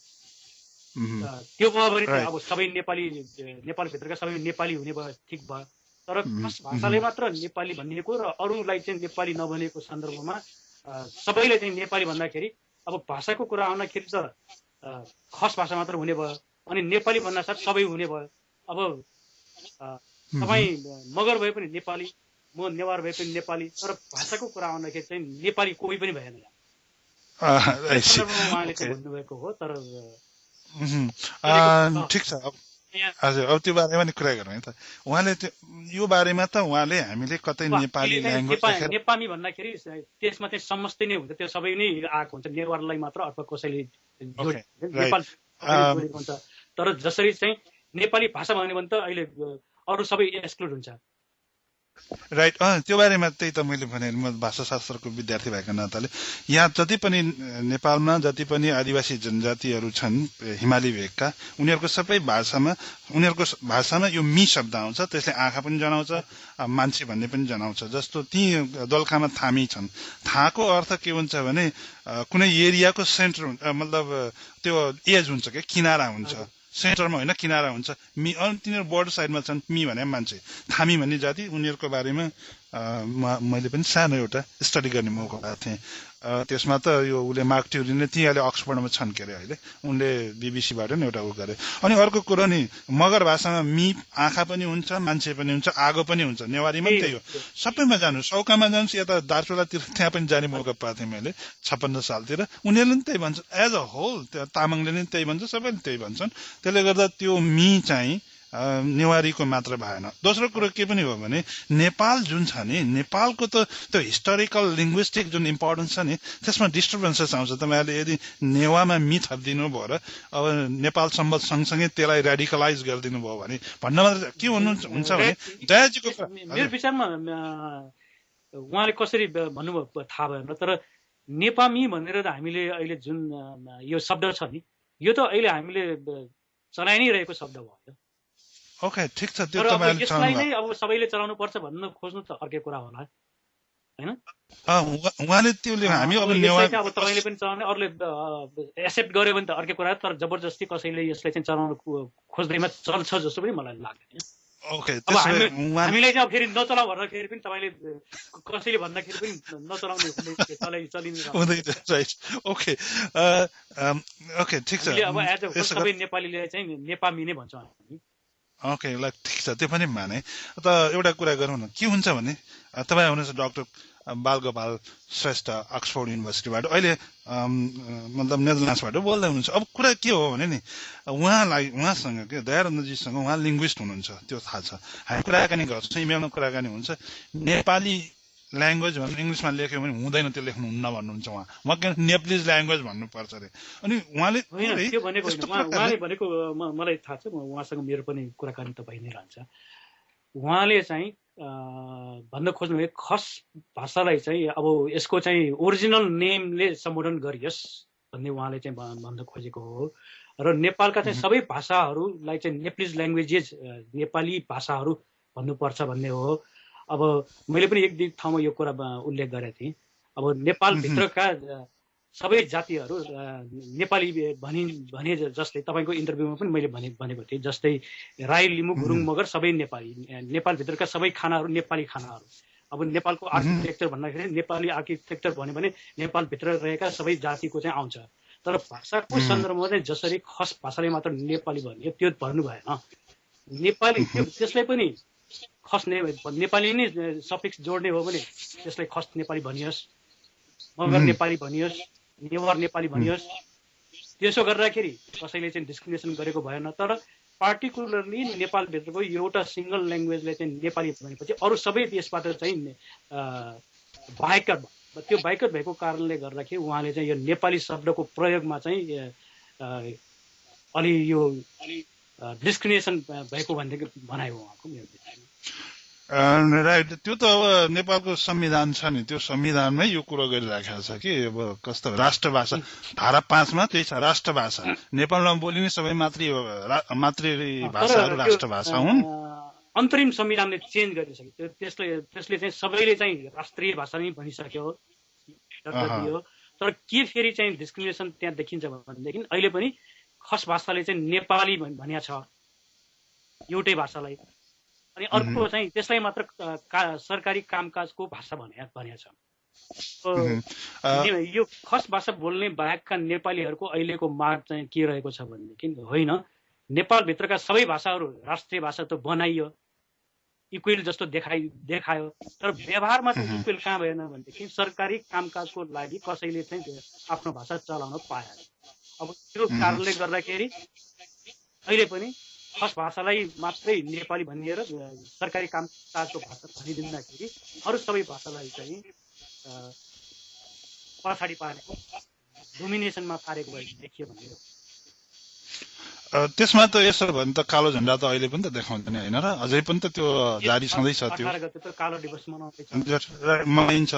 त्यो भयो भने अब सबै नेपालभित्रका सबै नेपाली हुने भयो, ठिक भयो। तर खस भाषाले मात्र नेपाली भनिएको र अरूलाई चाहिँ नेपाली नभनेको सन्दर्भमा सबैले चाहिँ नेपाली भन्दाखेरि अब भाषाको कुरा आउँदाखेरि त खस भाषा मात्र हुने भयो, अनि नेपाली भन्नासाथ सबै हुने भयो। अब तपाईँ मगर भए पनि नेपाली, म नेवार भए पनि नेपाली, तर भाषाको कुरा आउँदाखेरि चाहिँ नेपाली कोही पनि भएन। उहाँले चाहिँ भन्नुभएको हो। तर ठिक छ, हजुर अब त्यो बारेमा नि कुरा गरौँ है त। उहाँले यो बारेमा त उहाँले हामीले कतै नेपाली ल्याङ्ग्वेज नेपामी भन्दाखेरि त्यसमा चाहिँ समस्तै नै हुन्छ, त्यो सबै नै आएको हुन्छ, नेवारलाई मात्र अथवा कसैले नेपाल हुन्छ। तर जसरी चाहिँ नेपाली भाषा भन्यो भने त अहिले अरू सबै एक्सक्लुड हुन्छ। राइट, त्यो बारेमा त्यही त मैले भने, म भाषाशास्त्रको विद्यार्थी भएको नाताले यहाँ जति पनि नेपालमा जति पनि आदिवासी जनजातिहरू छन् हिमाली भेगका, उनीहरूको सबै भाषामा यो मी शब्द आउँछ। त्यसले आँखा पनि जनाउँछ, मान्छे भन्ने पनि जनाउँछ। जस्तो ती दोलखामा थामी छन्, थाको अर्थ के हुन्छ भने कुनै एरियाको सेन्टर, मतलब त्यो एज हुन्छ क्या, किनारा हुन्छ, सेन्टरमा होइन किनारा हुन्छ। तिनीहरू बोर्डर साइडमा छन्। मी भने मान्छे, थामी भन्ने जाति, उनीहरूको बारेमा मैले पनि सानो एउटा स्टडी गर्ने मौका पाएको थिएँ। त्यसमा त यो उसले मार्क ट्युरीले त्यही अहिले अक्सफोर्डमा छन् के अरे अहिले, उनले बीबीसीबाट नि एउटा उ गरे। अनि अर्को कुरो नि मगर भाषामा मी आँखा पनि हुन्छ, मान्छे पनि हुन्छ, आगो पनि हुन्छ। नेवारीमा पनि त्यही हो। सबैमा जानु, सौकामा जानुहोस्, यता दार्चुलातिर त्यहाँ पनि जाने मौका पाएको थिएँ मैले 56 सालतिर। उनीहरूले पनि त्यही भन्छ, एज अ होल तामाङले पनि त्यही भन्छ, सबैले त्यही भन्छन्। त्यसले गर्दा त्यो मी चाहिँ नेवारीको मात्र भएन। दोस्रो कुरो के पनि हो भने नेपाल जुन छ नि, नेपालको त त्यो हिस्टोरिकल लिङ्ग्विस्टिक जुन इम्पोर्टेन्स छ नि, त्यसमा डिस्टर्बेन्सेस आउँछ। तपाईँहरूले यदि नेवामा मी थपिदिनु भयो र अब नेपाल सम्बत सँगसँगै त्यसलाई रेडिकलाइज गरिदिनु भयो भने भन्न मात्र के हुन्छ भने दयाजीको मेरो विचारमा उहाँले कसरी भन्नुभयो थाहा भएन, तर नेपामी भनेर हामीले अहिले जुन यो शब्द छ नि, यो त अहिले हामीले चलाइ नै रहेको शब्द भयो। ओके, ठिक छ। त्यो तपाईँले यसलाई नै अब सबैले चलाउनु पर्छ भन्न खोज्नु त अर्कै कुरा होला हैन। उहाँले त्यसले हामी अब अब तपाईँले पनि चलाउने, अरूले एक्सेप्ट गर्यो भने त अर्कै कुरा, तर जबरजस्ती कसैले यसलाई चाहिँ चलाउन खोज्दैमा चल्छ जस्तो पनि मलाई लाग्दैन। ओके अब त्यसो भए हामीलाई चाहिँ फेरि नचलाऊ भन्दाखेरि पनि तपाईँले कसैले भन्दाखेरि पनि नचलाउने चलिने राइट ओके ओके ठिक छ अब एज अ सबै नेपालीले चाहिँ नेपामी नै भन्छौँ हामी ओके ल ठिक छ त्यो पनि माने त एउटा कुरा गरौँ न के हुन्छ भने तपाईँ हुनुहुन्छ डाक्टर बाल गोपाल श्रेष्ठ अक्सफोर्ड युनिभर्सिटीबाट अहिले मतलब नेदरल्यान्ड्सबाट बोल्दै हुनुहुन्छ अब कुरा के हो भने नि उहाँसँग के दयानन्दजीसँग उहाँ लिङ्ग्विस्ट हुनुहुन्छ त्यो थाहा छ हामी कुराकानी गर्छौँ इमेलमा कुराकानी हुन्छ नेपाली ल्याङ्ग्वेज भन्नु इङ्ग्लिसमा लेख्यो भने हुँदैन त्यो लेख्नुहुन्न भन्नुहुन्छ उहाँ के नेप्लिज ल्याङ्ग्वेज भन्नुपर्छ अरे अनि उहाँले भनेको मलाई थाहा छ उहाँसँग मेरो पनि कुराकानी त भइ नै रहन्छ उहाँले चाहिँ भन्न खोज्नुभयो खस भाषालाई चाहिँ अब यसको चाहिँ ओरिजिनल नेमले सम्बोधन गरियोस् भन्ने उहाँले चाहिँ भन्न खोजेको हो र नेपालका चाहिँ सबै भाषाहरूलाई चाहिँ नेप्लिज ल्याङ्ग्वेजेस नेपाली भाषाहरू भन्नुपर्छ भन्ने हो अब मैले पनि एक दुई ठाउँमा यो कुरा उल्लेख गरेको थिएँ अब नेपालभित्रका सबै जातिहरू नेपाली भने जस्तै तपाईँको इन्टरभ्यूमा पनि मैले भनेको थिएँ जस्तै राई लिम्बू गुरुङ मगर सबै नेपाली नेपालभित्रका सबै खानाहरू नेपाली खानाहरू अब नेपालको आर्किटेक्चर भन्दाखेरि नेपाली आर्किटेक्चर भन्यो भने नेपालभित्र रहेका सबै जातिको चाहिँ आउँछ तर भाषाको सन्दर्भमा चाहिँ जसरी खस भाषाले मात्र नेपाली भन्यो त्यो भन्नु भएन नेपाली त्यसलाई पनि खस नेपाली नै सफिक्स जोड्ने हो भने त्यसलाई खस नेपाली भनियोस् मगर नेपाली भनियोस् नेवार नेपाली भनियोस् त्यसो गर्दाखेरि कसैले चाहिँ डिस्क्रिमिनेसन गरेको भएन तर पार्टिकुलरली नेपालभित्रको एउटा सिङ्गल ल्याङ्ग्वेजले चाहिँ नेपाली भनेपछि अरू सबै त्यसबाट चाहिँ बाहेकत त्यो बाहेकत भएको कारणले गर्दाखेरि उहाँले चाहिँ यो नेपाली शब्दको प्रयोगमा चाहिँ अलि यो डिस्क्रिमिनेसन भएको भन्ने भनाइ हो उहाँको मेरो राइट त्यो त अब नेपालको संविधान छ नि त्यो संविधानमै यो कुरो गरिराखेको छ कि अब कस्तो राष्ट्रभाषा धारा 5 मा त्यही छ राष्ट्रभाषा नेपालमा बोलिने सबै मातृ भाषाहरू राष्ट्रभाषा हुन् अन्तरिम संविधानले चेन्ज गरिसक्यो त्यसले चाहिँ सबैले चाहिँ राष्ट्रिय भाषा नै भनिसक्यो तर के फेरि चाहिँ डिस्क्रिमिनेसन त्यहाँ देखिन्छ भनेदेखि अहिले पनि खस भाषाले चाहिँ नेपाली भनिया छ एउटै भाषालाई अनि अर्को चाहिँ त्यसलाई मात्र सरकारी कामकाजको भाषा भनिया छ यो खस भाषा बोल्ने बाहेकका नेपालीहरूको अहिलेको माग चाहिँ के रहेको छ भनेदेखि होइन नेपालभित्रका सबै भाषाहरू राष्ट्रिय भाषा त बनाइयो इक्वेल जस्तो देखायो तर व्यवहारमा चाहिँ इक्वेल कहाँ भएन भनेदेखि सरकारी कामकाजको लागि कसैले चाहिँ आफ्नो भाषा चलाउन पाएन अब त्यो कारणले गर्दाखेरि अहिले पनि खस भाषालाई मात्रै नेपाली भनिएर सरकारी कामकाजको भाषा भनिदिँदाखेरि अरू सबै भाषालाई चाहिँ पछाडि पारेको डोमिनेसनमा पारेको भए देखियो भनेर त्यसमा त यसो भने त कालो झण्डा त अहिले पनि त देखाउँदैन हैन र अझै पनि त त्यो जारी छँदैछ त्यो कालो दिवस मनाइन्छ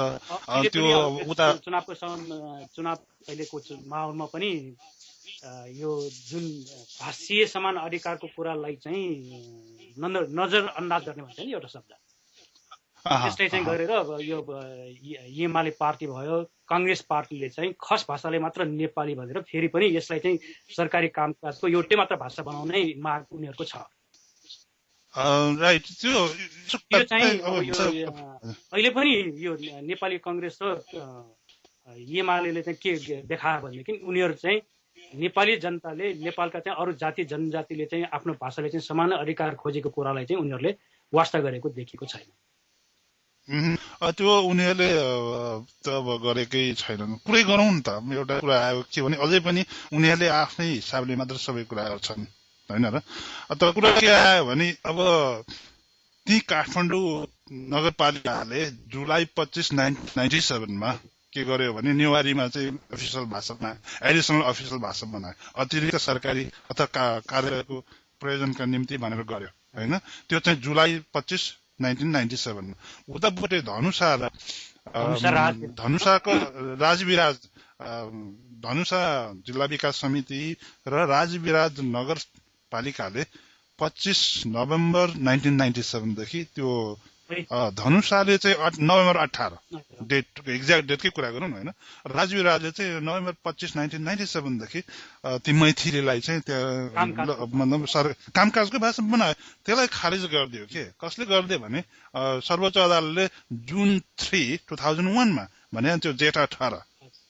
त्यो उता चुनाव अहिलेको माहौलमा पनि यो जुन भाषीय समान अधिकारको कुरालाई चाहिँ नजरअन्दाज गर्ने भन्छ नि एउटा शब्द त्यसलाई चाहिँ गरेर अब यो एमाले पार्टी भयो काङ्ग्रेस पार्टीले चाहिँ खस भाषाले मात्र नेपाली भनेर फेरि पनि यसलाई चाहिँ सरकारी कामकाजको एउटै मात्र भाषा बनाउने माग उनीहरूको छ राइट त्यो चाहिँ अहिले पनि यो नेपाली काङ्ग्रेस र एमाले चाहिँ के देखायो भनेदेखि उनीहरू चाहिँ नेपाली जनताले नेपालका चाहिँ अरू जाति जनजातिले चाहिँ आफ्नो भाषाले चाहिँ समान अधिकार खोजेको कुरालाई चाहिँ उनीहरूले वास्ता गरेको देखिएको छैन त्यो उनीहरूले त अब गरेकै छैनन् कुरै गरौँ नि त एउटा कुरा आयो के भने अझै पनि उनीहरूले आफ्नै हिसाबले मात्र सबै कुरा गर्छन् होइन र तर कुरा के आयो भने अब ती काठमाडौँ नगरपालिकाले जुलाई 25, 1997 मा के गर्यो भने नेवारीमा चाहिँ अफिसियल भाषामा एडिसनल अफिसियल भाषा बनायो अतिरिक्त सरकारी अथवा कार्यालयको प्रयोजनका निम्ति भनेर गर्यो होइन त्यो चाहिँ जुलाई 25, 1997 उतापट्टि धनुषाको राजविराज धनुषा जिल्ला विकास समिति र राजविराज नगरपालिकाले 25 नोभेम्बर 1997 देखि त्यो धनुषाले चाहिँ नोभेम्बर 18 डेट एक्ज्याक्ट डेटकै कुरा गरौँ होइन राजवीर राजले चाहिँ नोभेम्बर 25 1997 देखि ती मैथिलीलाई चाहिँ त्यहाँ मतलब कामकाजको भाषा बनायो त्यसलाई खारिज गरिदियो के कसले गरिदियो भने सर्वोच्च अदालतले जुन 3 2001 मा भने त्यो जेठ 18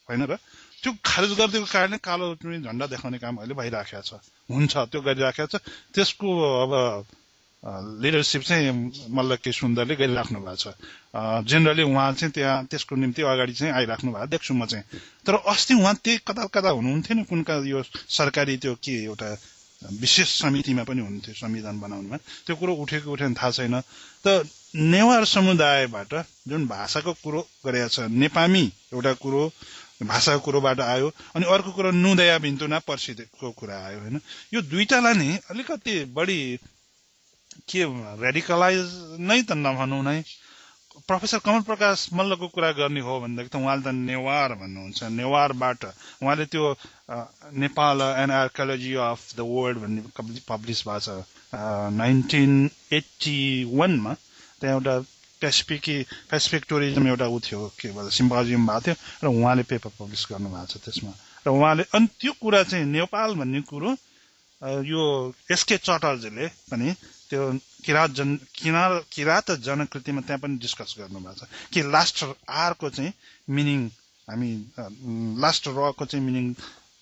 होइन र त्यो खारिज गरिदिएको कारणले कालो झण्डा देखाउने काम अहिले भइराखेको छ हुन्छ त्यो गरिराखेको छ त्यसको अब लिडरसिप चाहिँ मल्ल के सुन्दरले गरिराख्नु भएको छ जेनरली उहाँ चाहिँ त्यहाँ त्यसको निम्ति अगाडि चाहिँ आइराख्नु भएको देख्छु म चाहिँ तर अस्ति उहाँ त्यही कता कता हुनुहुन्थ्यो नि कुनका यो सरकारी त्यो के एउटा विशेष समितिमा पनि हुनुहुन्थ्यो संविधान बनाउनुमा त्यो कुरो उठेको उठेन थाहा छैन त नेवार समुदायबाट जुन भाषाको कुरो गरेको छ नेपामी एउटा कुरो भाषाको कुरोबाट आयो अनि अर्को कुरो नुदया बिन्तुना पर्सिको कुरा आयो होइन यो दुईटालाई नै अलिकति बढी के रेडिकलाइज नै त नभनौँ नै प्रोफेसर कमल प्रकाश मल्लको कुरा गर्ने हो भनेदेखि त उहाँले त नेवार भन्नुहुन्छ नेवारबाट उहाँले त्यो Nepal an archaeology of the world भन्ने पब्लिस भएको छ 1981 मा त्यहाँ एउटा पेसिफिक टुरिज्म एउटा उ थियो के भन्छ सिम्पोजियम भएको थियो र उहाँले पेपर पब्लिस गर्नुभएको छ त्यसमा र उहाँले अनि त्यो कुरा चाहिँ नेपाल भन्ने कुरो यो एसके चटर्जीले पनि त्यो किरात जनकृतिमा त्यहाँ पनि डिस्कस गर्नुभएको छ कि लास्ट आरको चाहिँ मिनिङ हामी लास्ट रको चाहिँ मिनिङ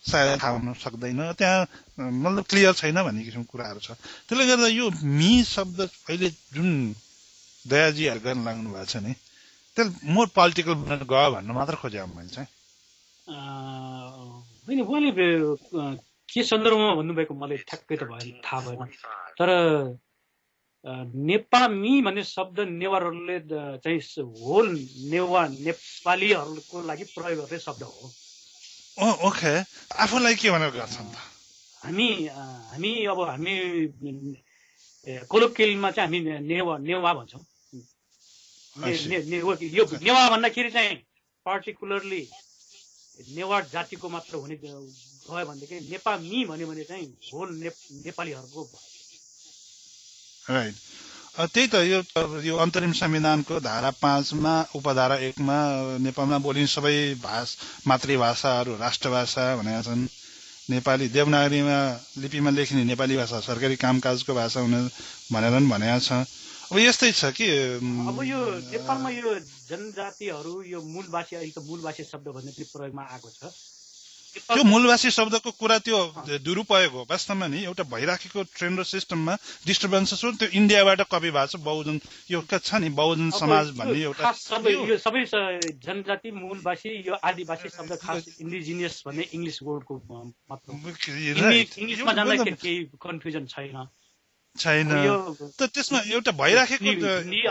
सायद थाहा हुन सक्दैन त्यहाँ मतलब क्लियर छैन भन्ने किसिमको कुराहरू छ त्यसले गर्दा यो मी शब्द अहिले जुन दयाजीहरू गर्न लाग्नु भएको छ नि त्यसले मोर पोलिटिकल बन्न गयो भन्न मात्र खोजेँ मैले चाहिँ होइन उहाँले के सन्दर्भमा भन्नुभएको मलाई ठ्याक्कै त भएन थाहा भएन तर नेपामी भन्ने शब्द नेवारहरूले चाहिँ होल नेपालीहरूको लागि प्रयोग गर्ने शब्द हो ओके आफूलाई के भनेर गर्छन् त हामी अब हामी कोलोकियलमा चाहिँ हामी नेवा भन्छौँ यो नेवा भन्दाखेरि चाहिँ पर्टिकुलरली नेवार जातिको मात्र हुने गयो भनेदेखि नेपामी भन्यो भने चाहिँ होल नेपालीहरूको राइट त्यही त यो अन्तरिम संविधानको धारा 5 मा उपधारा 1 मा नेपालमा बोलिने सबै मातृभाषाहरू राष्ट्रभाषा भनेका छन् नेपाली देवनागरीमा लिपिमा लेखिने नेपाली भाषा सरकारी कामकाजको भाषा हुने भनेर पनि भनेको छ अब यस्तै छ कि अब यो नेपालमा यो जनजातिहरू यो मूलवासी अहिले त मूलवासी शब्द भन्ने पनि प्रयोगमा आएको छ त्यो मूलवासी शब्दको कुरा त्यो दुरुपयोग हो वास्तवमा नि एउटा भइराखेको ट्रेन्ड र सिस्टममा डिस्टर्बेन्सेस हो त्यो इन्डियाबाट कपी भएको छ बहुजन यो छ नि बहुजन समाज भन्ने एउटा सबै जनजाति मूलवासी यो आदिवासी शब्द खास इन्डिजिनियस भन्ने इङ्ग्लिस वर्डको मतलब इङ्ग्लिसमा जाँदाखेरि केही कन्फ्युजन छैन त त्यसमा एउटा भइराखेको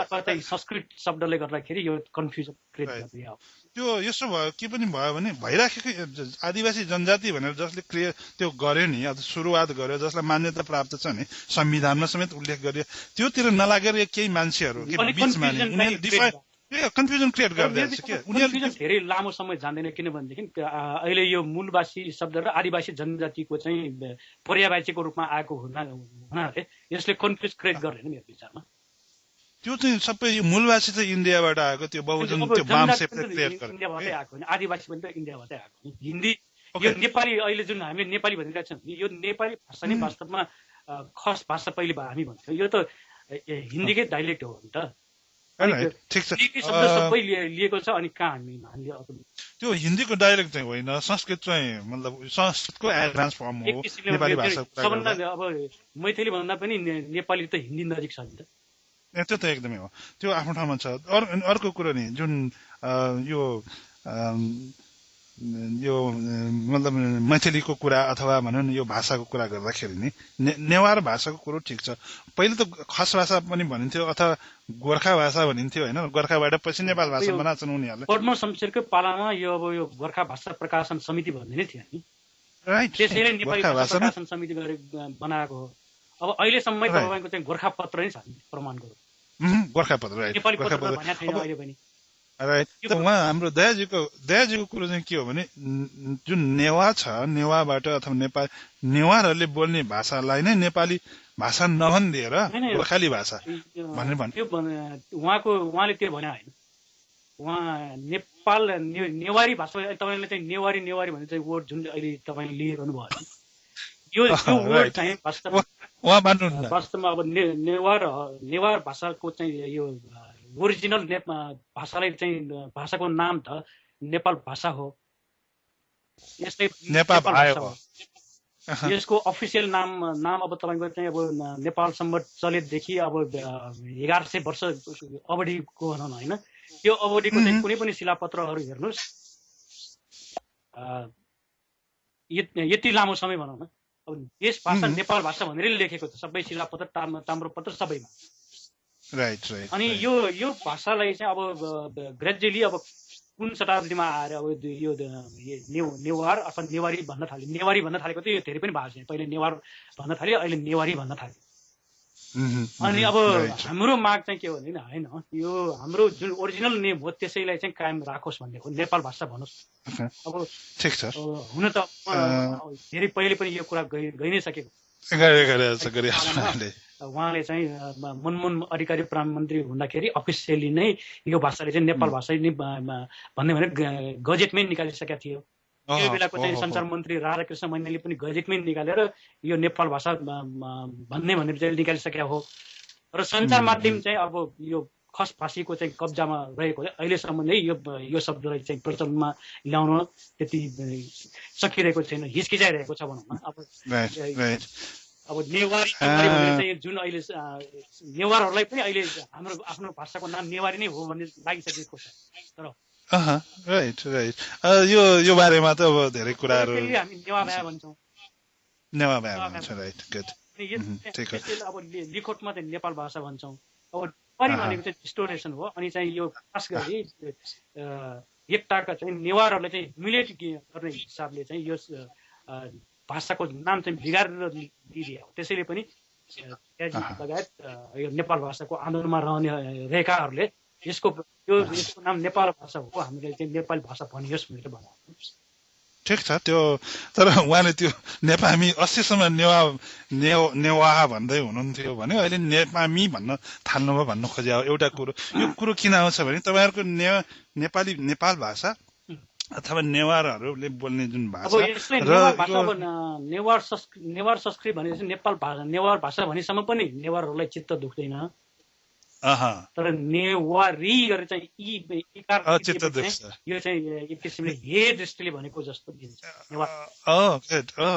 अथवा संस्कृत शब्दले गर्दाखेरि यो कन्फ्युजन क्रिएट गरिदियो त्यो यसो भयो के पनि भयो भने भइराखेको आदिवासी जनजाति भनेर जसले त्यो गर्यो नि अब सुरुवात गर्यो जसलाई मान्यता प्राप्त छ नि संविधानमा समेत उल्लेख गर्यो त्योतिर नलागेर केही मान्छेहरू कन्फ्युजन क्रिएट गरिरहेछ के उनीहरूले धेरै लामो समय जान्दैन किनभनेदेखि अहिले यो मूलवासी शब्द र आदिवासी जनजातिको चाहिँ पर्यायवाचीको रूपमा आएको हुनाले यसले कन्फ्युज क्रिएट गर्दैन मेरो विचारमा त्यो चाहिँ सबै मूलवासी चाहिँ इन्डियाबाट आएको त्यो बहुजन त्यो वाम सेपले क्रिएट गरेको इन्डियाबाटै आएको नि आदिवासी पनि त इन्डियाबाटै आएको नि हिन्दी यो नेपाली अहिले जुन हामीले नेपाली भनिरहेका छौँ यो नेपाली भाषा नै वास्तवमा खस भाषा पहिले हामी भन्थ्यौँ यो त हिन्दीकै डाइलेक्ट हो नि त ठिक छ सबै लिएको छ अनि कहाँ हामीले त्यो हिन्दीको डाइलेक्ट चाहिँ होइन संस्कृत चाहिँ मतलब संस्कृतको एडभान्स फर्म हो नेपाली भाषा सबभन्दा अब मैथिली भन्दा पनि नेपाली त हिन्दी नजिक छ नि त त्यो त एकदमै हो त्यो आफ्नो ठाउँमा छ अर्को कुरो नि जुन यो मतलब मैथिलीको कुरा अथवा भनौँ न यो भाषाको कुरा गर्दाखेरि नि नेवार भाषाको कुरो ठिक छ पहिले त खस भाषा पनि भनिन्थ्यो अथवा गोर्खा भाषा भनिन्थ्यो होइन गोर्खाबाट पछि नेपाल भाषा बनाएको छन् उनीहरूले पद्म शमशेरकै पालामा यो अब यो गोर्खा भाषा प्रकाशन समिति भन्ने नै थियो नि राइट त्यसैले नेपाली भाषा प्रकाशन समिति बनाएको हो अब अहिलेसम्म तपाईँको चाहिँ गोर्खा पत्र नै छ प्रमाणको गोर्खा पत्र नेपाली पत्र भनेको छैन अहिले पनि राइट उहाँ हाम्रो दयाजीको कुरो चाहिँ के हो भने जुन नेवा छ नेवाबाट अथवा नेवारहरूले बोल्ने भाषालाई नै नेपाली भाषा नभनिदिएर गोर्खाली भाषा उहाँले त्यो भने होइन उहाँ नेपाल नेवारी भाषा तपाईँले चाहिँ नेवारी भन्ने चाहिँ वर्ड जुन अहिले तपाईँले लिइरहनु भयो यो वर्ड चाहिँ वास्तवमा अब नेवार भाषाको चाहिँ यो ओरिजिनल भाषालाई चाहिँ भाषाको नाम त नेपाल भाषा हो यसले यसको अफिसियल नाम अब तपाईँको चाहिँ अब नेपाल सम्वत चलेदेखि अब 1100 वर्ष अवधिको भनौँ होइन त्यो अवधिको चाहिँ कुनै पनि शिलापत्रहरू हेर्नुहोस् यति लामो समय भनौँ न अब यस भाषा नेपाल भाषा भनेरै लेखेको छ सबै शिलापत्र ताम्रपत्र सबैमा राइट अनि यो भाषालाई चाहिँ अब ग्रेजुअली अब कुन शताब्दीमा आएर अब यो नेवार अथवा नेवारी भन्न थालेको त यो धेरै पनि भएको छैन पहिले नेवार भन्न थाल्यो अहिले नेवारी भन्न थाल्यो अनि अब हाम्रो माग चाहिँ के हो भने होइन यो हाम्रो जुन ओरिजिनल नेम हो त्यसैलाई चाहिँ कायम राखोस् भन्ने हो नेपाल भाषा भनोस् अब ठिक छ हुन त धेरै पहिले पनि यो कुरा गइ नै सकेको उहाँले चाहिँ मनमोहन अधिकारी प्रधानमन्त्री हुँदाखेरि अफिसियली नै यो भाषाले चाहिँ नेपाल भाषा भन्ने भने गजेटमै निकालिसकेका थियो त्यो बेलाको चाहिँ संचार मन्त्री राधाकृष्ण मैनालीले पनि गजेटमै निकालेर यो नेपाल भाषा भन्ने भनेर चाहिँ निकालिसकेका हो र सञ्चार माध्यम चाहिँ अब यो खस फाँसीको चाहिँ कब्जामा रहेको अहिलेसम्म नै यो शब्दलाई चाहिँ प्रचलनमा ल्याउन त्यति सकिरहेको छैन हिचकिचाइरहेको छ भनौँ न अब नेवारी चाहिँ जुन अहिले नेवारहरूलाई पनि अहिले हाम्रो आफ्नो भाषाको नाम नेवारी नै हो भन्ने लागिसकेको छ तर राइट यो बारेमा त अब धेरै कुराहरू हामी नेवा भया भन्छौँ राइट गुड अब लिखोटमा चाहिँ नेपाल भाषा भन्छौँ अब नेवारी भनेको चाहिँ डिस्टोरेसन हो अनि चाहिँ यो खास गरी एकताका चाहिँ नेवारहरूले चाहिँ ह्युमिलेट गर्ने हिसाबले चाहिँ यो भाषाको नाम चाहिँ बिगारेर दिइदियो त्यसैले पनि लगायत यो नेपाल भाषाको आन्दोलनमा रहेकाहरूले यसको नाम नेपाल भाषा हो हामीले चाहिँ नेपाली भाषा भनियोस् भनेर भनेको ठिक छ त्यो तर उहाँले त्यो नेपामी 80 सम्म नेवाहा भन्दै हुनुहुन्थ्यो भने अहिले नेपामी भन्न थाल्नुभयो भन्नु खोजे एउटा कुरो यो कुरो किन आउँछ भने तपाईँहरूको नेपाल भाषा अथवा नेवारहरूले बोल्ने जुन भाषा नेवार संस्कृत भनेपछि नेवार भाषा भनेसम्म पनि नेवारहरूलाई चित्त दुख्दैन तर नेवारी गरेर चाहिँ यो चाहिँ एक किसिमले हे दृष्टिले भनेको जस्तो दिन्छ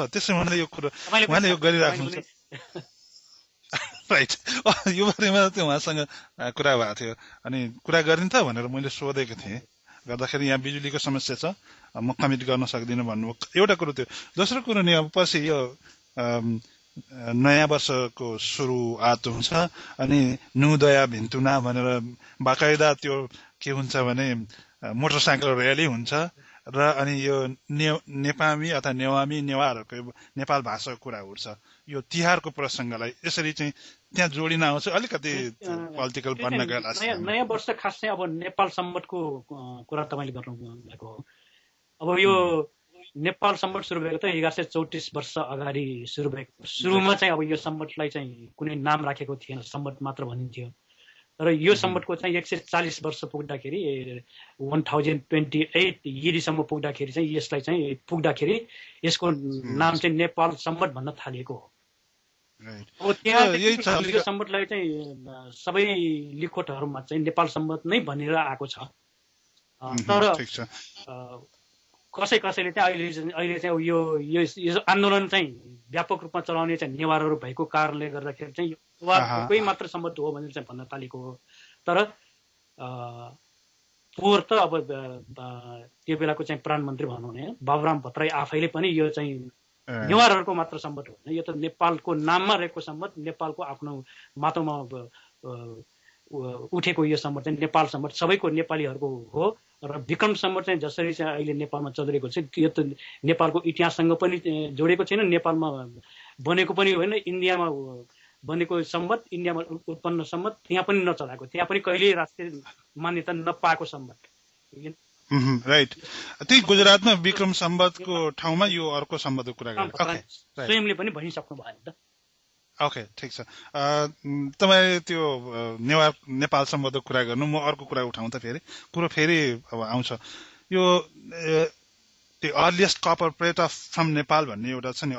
त्यसो भन्दा यो कुरो उहाँले यो गरिराख्नुहुन्छ राइट यो बारेमा त्यो उहाँसँग कुरा भएको थियो अनि कुरा गरिन्छ भनेर मैले सोधेको थिएँ गर्दाखेरि यहाँ बिजुलीको समस्या छ म कमिट गर्न सक्दिनँ भन्नुभयो एउटा कुरो थियो दोस्रो कुरो नि अब पछि यो नयाँ वर्षको सुरुआत हुन्छ अनि नुदया भिन्तुना भनेर बाकायदा त्यो के हुन्छ भने मोटरसाइकल र्याली हुन्छ र अनि यो नेपामी अथवा नेवारहरूको नेपाल भाषाको कुरा उठ्छ यो तिहारको प्रसङ्गलाई यसरी चाहिँ त्यहाँ जोडिन आउँछ अलिकति पोलिटिकल बन्न गएला नयाँ वर्ष खास चाहिँ अब नेपाल सम्वतको कुरा तपाईँले गर्नु भएको हो अब यो नेपाल सम्वत सुरु भएको त 1134 वर्ष अगाडि सुरु भएको सुरुमा चाहिँ अब यो सम्वतलाई चाहिँ कुनै नाम राखेको थिएन सम्वत मात्र भनिन्थ्यो तर यो सम्वतको चाहिँ 140 वर्ष पुग्दाखेरि 1028 गिरीसम्म पुग्दाखेरि चाहिँ यसलाई चाहिँ यसको नाम चाहिँ नेपाल सम्वत भन्न थालिएको हो अब त्यहाँ यो सम्वतलाई चाहिँ सबै लिखोटहरूमा चाहिँ नेपाल सम्वत नै भनेर आएको छ तर कसैले चाहिँ अहिले चाहिँ यो आन्दोलन चाहिँ व्यापक रूपमा चलाउने चाहिँ नेवारहरू भएको कारणले गर्दाखेरि चाहिँ यो नेवारकै मात्र सम्बन्ध हो भनेर चाहिँ भन्न थालेको हो तर पोहोर त अब त्यो बेलाको चाहिँ प्रधानमन्त्री भनौँ न बाबुराम भट्टराई आफैले पनि यो चाहिँ नेवारहरूको मात्र सम्बन्ध होइन यो त नेपालको नाममा रहेको सम्बन्ध नेपालको आफ्नो माटोमा उठेको यो सम्बन्ध चाहिँ नेपाल सम्बन्ध सबैको नेपालीहरूको हो र विक्रम सम्वत चाहिँ जसरी चाहिँ अहिले नेपालमा चलिरहेको छ यो त नेपालको इतिहाससँग पनि जोडेको छैन नेपालमा बनेको पनि होइन इन्डियामा बनेको सम्वत इन्डियामा उत्पन्न सम्वत त्यहाँ पनि नचलाएको त्यहाँ पनि कहिल्यै राष्ट्रिय मान्यता नपाएको सम्वत राइट त्यही गुजरातमा विक्रम सम्वतको ठाउँमा यो अर्को सम्वतको कुरा गर्नु ओके स्वयंले पनि भनिसक्नु भयो नि त ओके ठिक छ तपाईँ त्यो नेपाल सम्बन्धको कुरा गर्नु म अर्को कुरा उठाउँ त कुरो फेरि अब आउँछ यो त्यो earliest copper plate of from Nepal भन्ने एउटा छ नि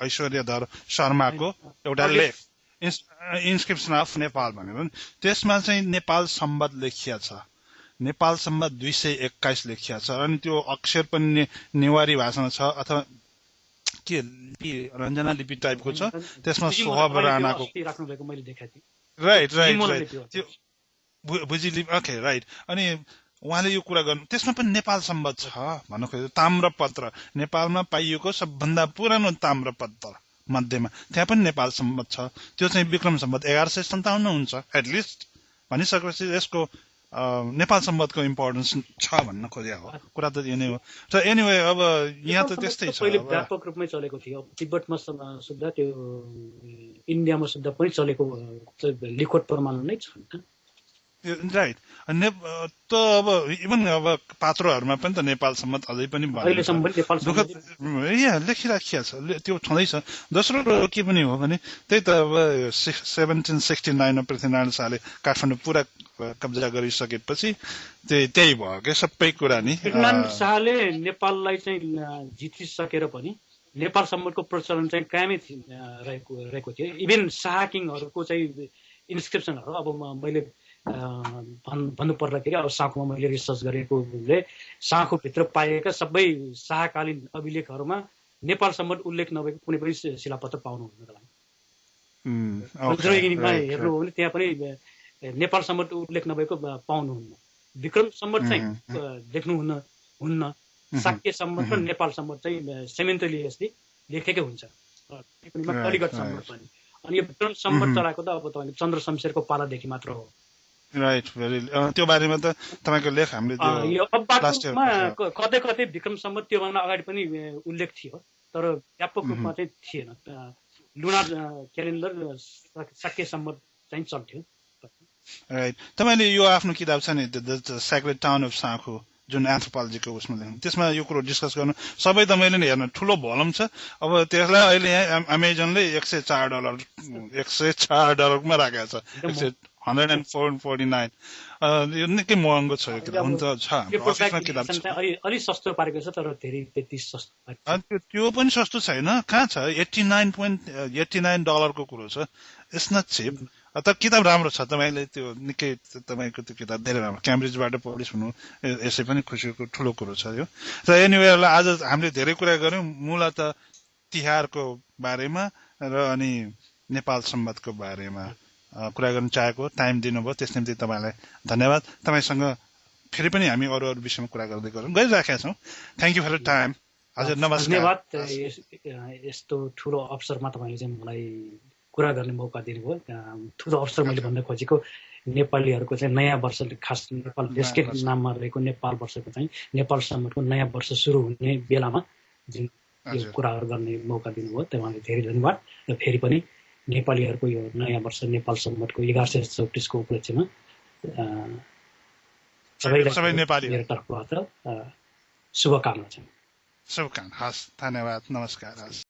ऐश्वर्यधर शर्माको एउटा लेख इन्स्क्रिप्सन अफ नेपाल भनेर त्यसमा चाहिँ नेपाल सम्बन्ध लेखिया छ नेपाल सम्बन्ध 221 लेखिया छ अनि त्यो अक्षर पनि नेवारी भाषामा छ अथवा के लिपि रञ्जना लिपि टाइपको छ त्यसमा सोहब राणाको राइट त्यो बुझी लिपि ओके राइट अनि उहाँले यो कुरा गर्नु त्यसमा पनि नेपाल सम्बन्ध छ भन्न खोजेको ताम्रपत्र नेपालमा पाइएको सबभन्दा पुरानो ताम्रपत्र मध्येमा त्यहाँ पनि नेपाल सम्बन्ध छ त्यो चाहिँ विक्रम सम्बन्ध 1157 हुन्छ एटलिस्ट भनिसकेपछि यसको नेपाल सम्बन्धको इम्पोर्टेन्स छ भन्न खोजे हो कुरा त यो नै हो र एनिवे अब यहाँ त त्यस्तै छ पहिले व्यापक रूपमै चलेको थियो तिब्बतमा सुद्धा त्यो इन्डियामा सुद्धा पनि चलेको लिखित प्रमाण नै छ राइट त अब इभन अब पात्रोहरूमा पनि त नेपाल सम्बन्ध अझै पनि लेखिराखिया छ त्यो छँदैछ दोस्रो के पनि हो भने त्यही त अब 1769 पृथ्वीनारायण शाहले काठमाडौँ पुरा कब्जा गरिसकेपछि त्यही भयो के सबै कुरा नि पृथ्वीनारायण शाहले नेपाललाई चाहिँ जितिसकेर पनि नेपाल सम्बन्धको प्रचलन चाहिँ कायमै रहेको थियो इभन शाह किङहरूको चाहिँ इन्स्क्रिप्सनहरू अब मैले भन्नु पर्दाखेरि अब शाहकोमा मैले रिसर्च गरेकोले शाहकोभित्र पाएका सबै शाहकालीन अभिलेखहरूमा नेपाल सम्बन्ध उल्लेख नभएको कुनै पनि शिलापत्र पाउनुहुन्न हेर्नु हो भने त्यहाँ पनि नेपाल सम्बन्ध उल्लेख नभएको पाउनुहुन्न विक्रम सम्बन्ध चाहिँ देख्नुहुन्न शाक्य सम्बन्ध र नेपाल सम्बन्ध चाहिँ सेमेन्टलियसली लेखेकै हुन्छ कलिगत सम्बन्ध पनि अनि यो विक्रम सम्बन्ध चलाएको त अब तपाईँले चन्द्र शमशेरको पालादेखि मात्र हो राइट त्यो बारेमा त तपाईँको लेख हामीले कतै कतै विक्रम सम्बन्ध त्योभन्दा अगाडि पनि उल्लेख थियो तर व्यापक रूपमा चाहिँ थिएन लुनार क्यालेन्डर शाक्य सम्बन्ध चाहिँ चल्थ्यो राइट तपाईँले यो आफ्नो किताब छ नि the sacred town of Sakhu जुन एन्थ्रोपोलोजीको उसमा लेख्नु त्यसमा यो कुरो डिस्कस गर्नु सबै तपाईँले नै हेर्नु ठुलो भोल्युम छ अब त्यसलाई अहिले यहाँ अमेजनले $104 राखेको छ 149 यो निकै महँगो छ यो किताब हुन्छ अफिसमा किताब छ अलि सस्तो पारेको छ तर धेरै त्यति सस्तो त्यो पनि सस्तो छैन कहाँ छ $89 को कुरो छ इट्स नट चिप तर किताब राम्रो छ तपाईँले त्यो निकै तपाईँको त्यो किताब धेरै राम्रो क्याम्ब्रिजबाट पब्लिस हुनु यसै पनि खुसीको ठुलो कुरो छ यो र एनिवे आज हामीले धेरै कुरा गर्यौँ मूलत तिहारको बारेमा र अनि नेपाल सम्बन्धको बारेमा कुरा गर्न चाहेको टाइम दिनुभयो त्यस निम्ति तपाईँलाई धन्यवाद तपाईँसँग फेरि पनि हामी अरू विषयमा कुरा गर्दै गरिराखेका छौँ thank you for the time हजुर नमस्कार धन्यवाद यस्तो ठुलो अवसरमा तपाईँले चाहिँ मलाई कुरा गर्ने मौका दिनुभयो ठुलो अवसर मैले भन्न खोजेको नेपालीहरूको चाहिँ नयाँ वर्ष खास नेपाल देशकै नाममा रहेको नेपाल वर्षको चाहिँ नेपाल सम्बन्धको नयाँ वर्ष सुरु हुने बेलामा जुन यो कुराहरू गर्ने मौका दिनुभयो तपाईँलाई धेरै धन्यवाद र फेरि पनि नेपालीहरूको यो नयाँ वर्ष नेपाल सम्बन्धको 1134 को उपलक्ष्यमा सबै नेपालीहरूको तर्फबाट शुभकामना छ शुभकामना हस् धन्यवाद नमस्कार हस्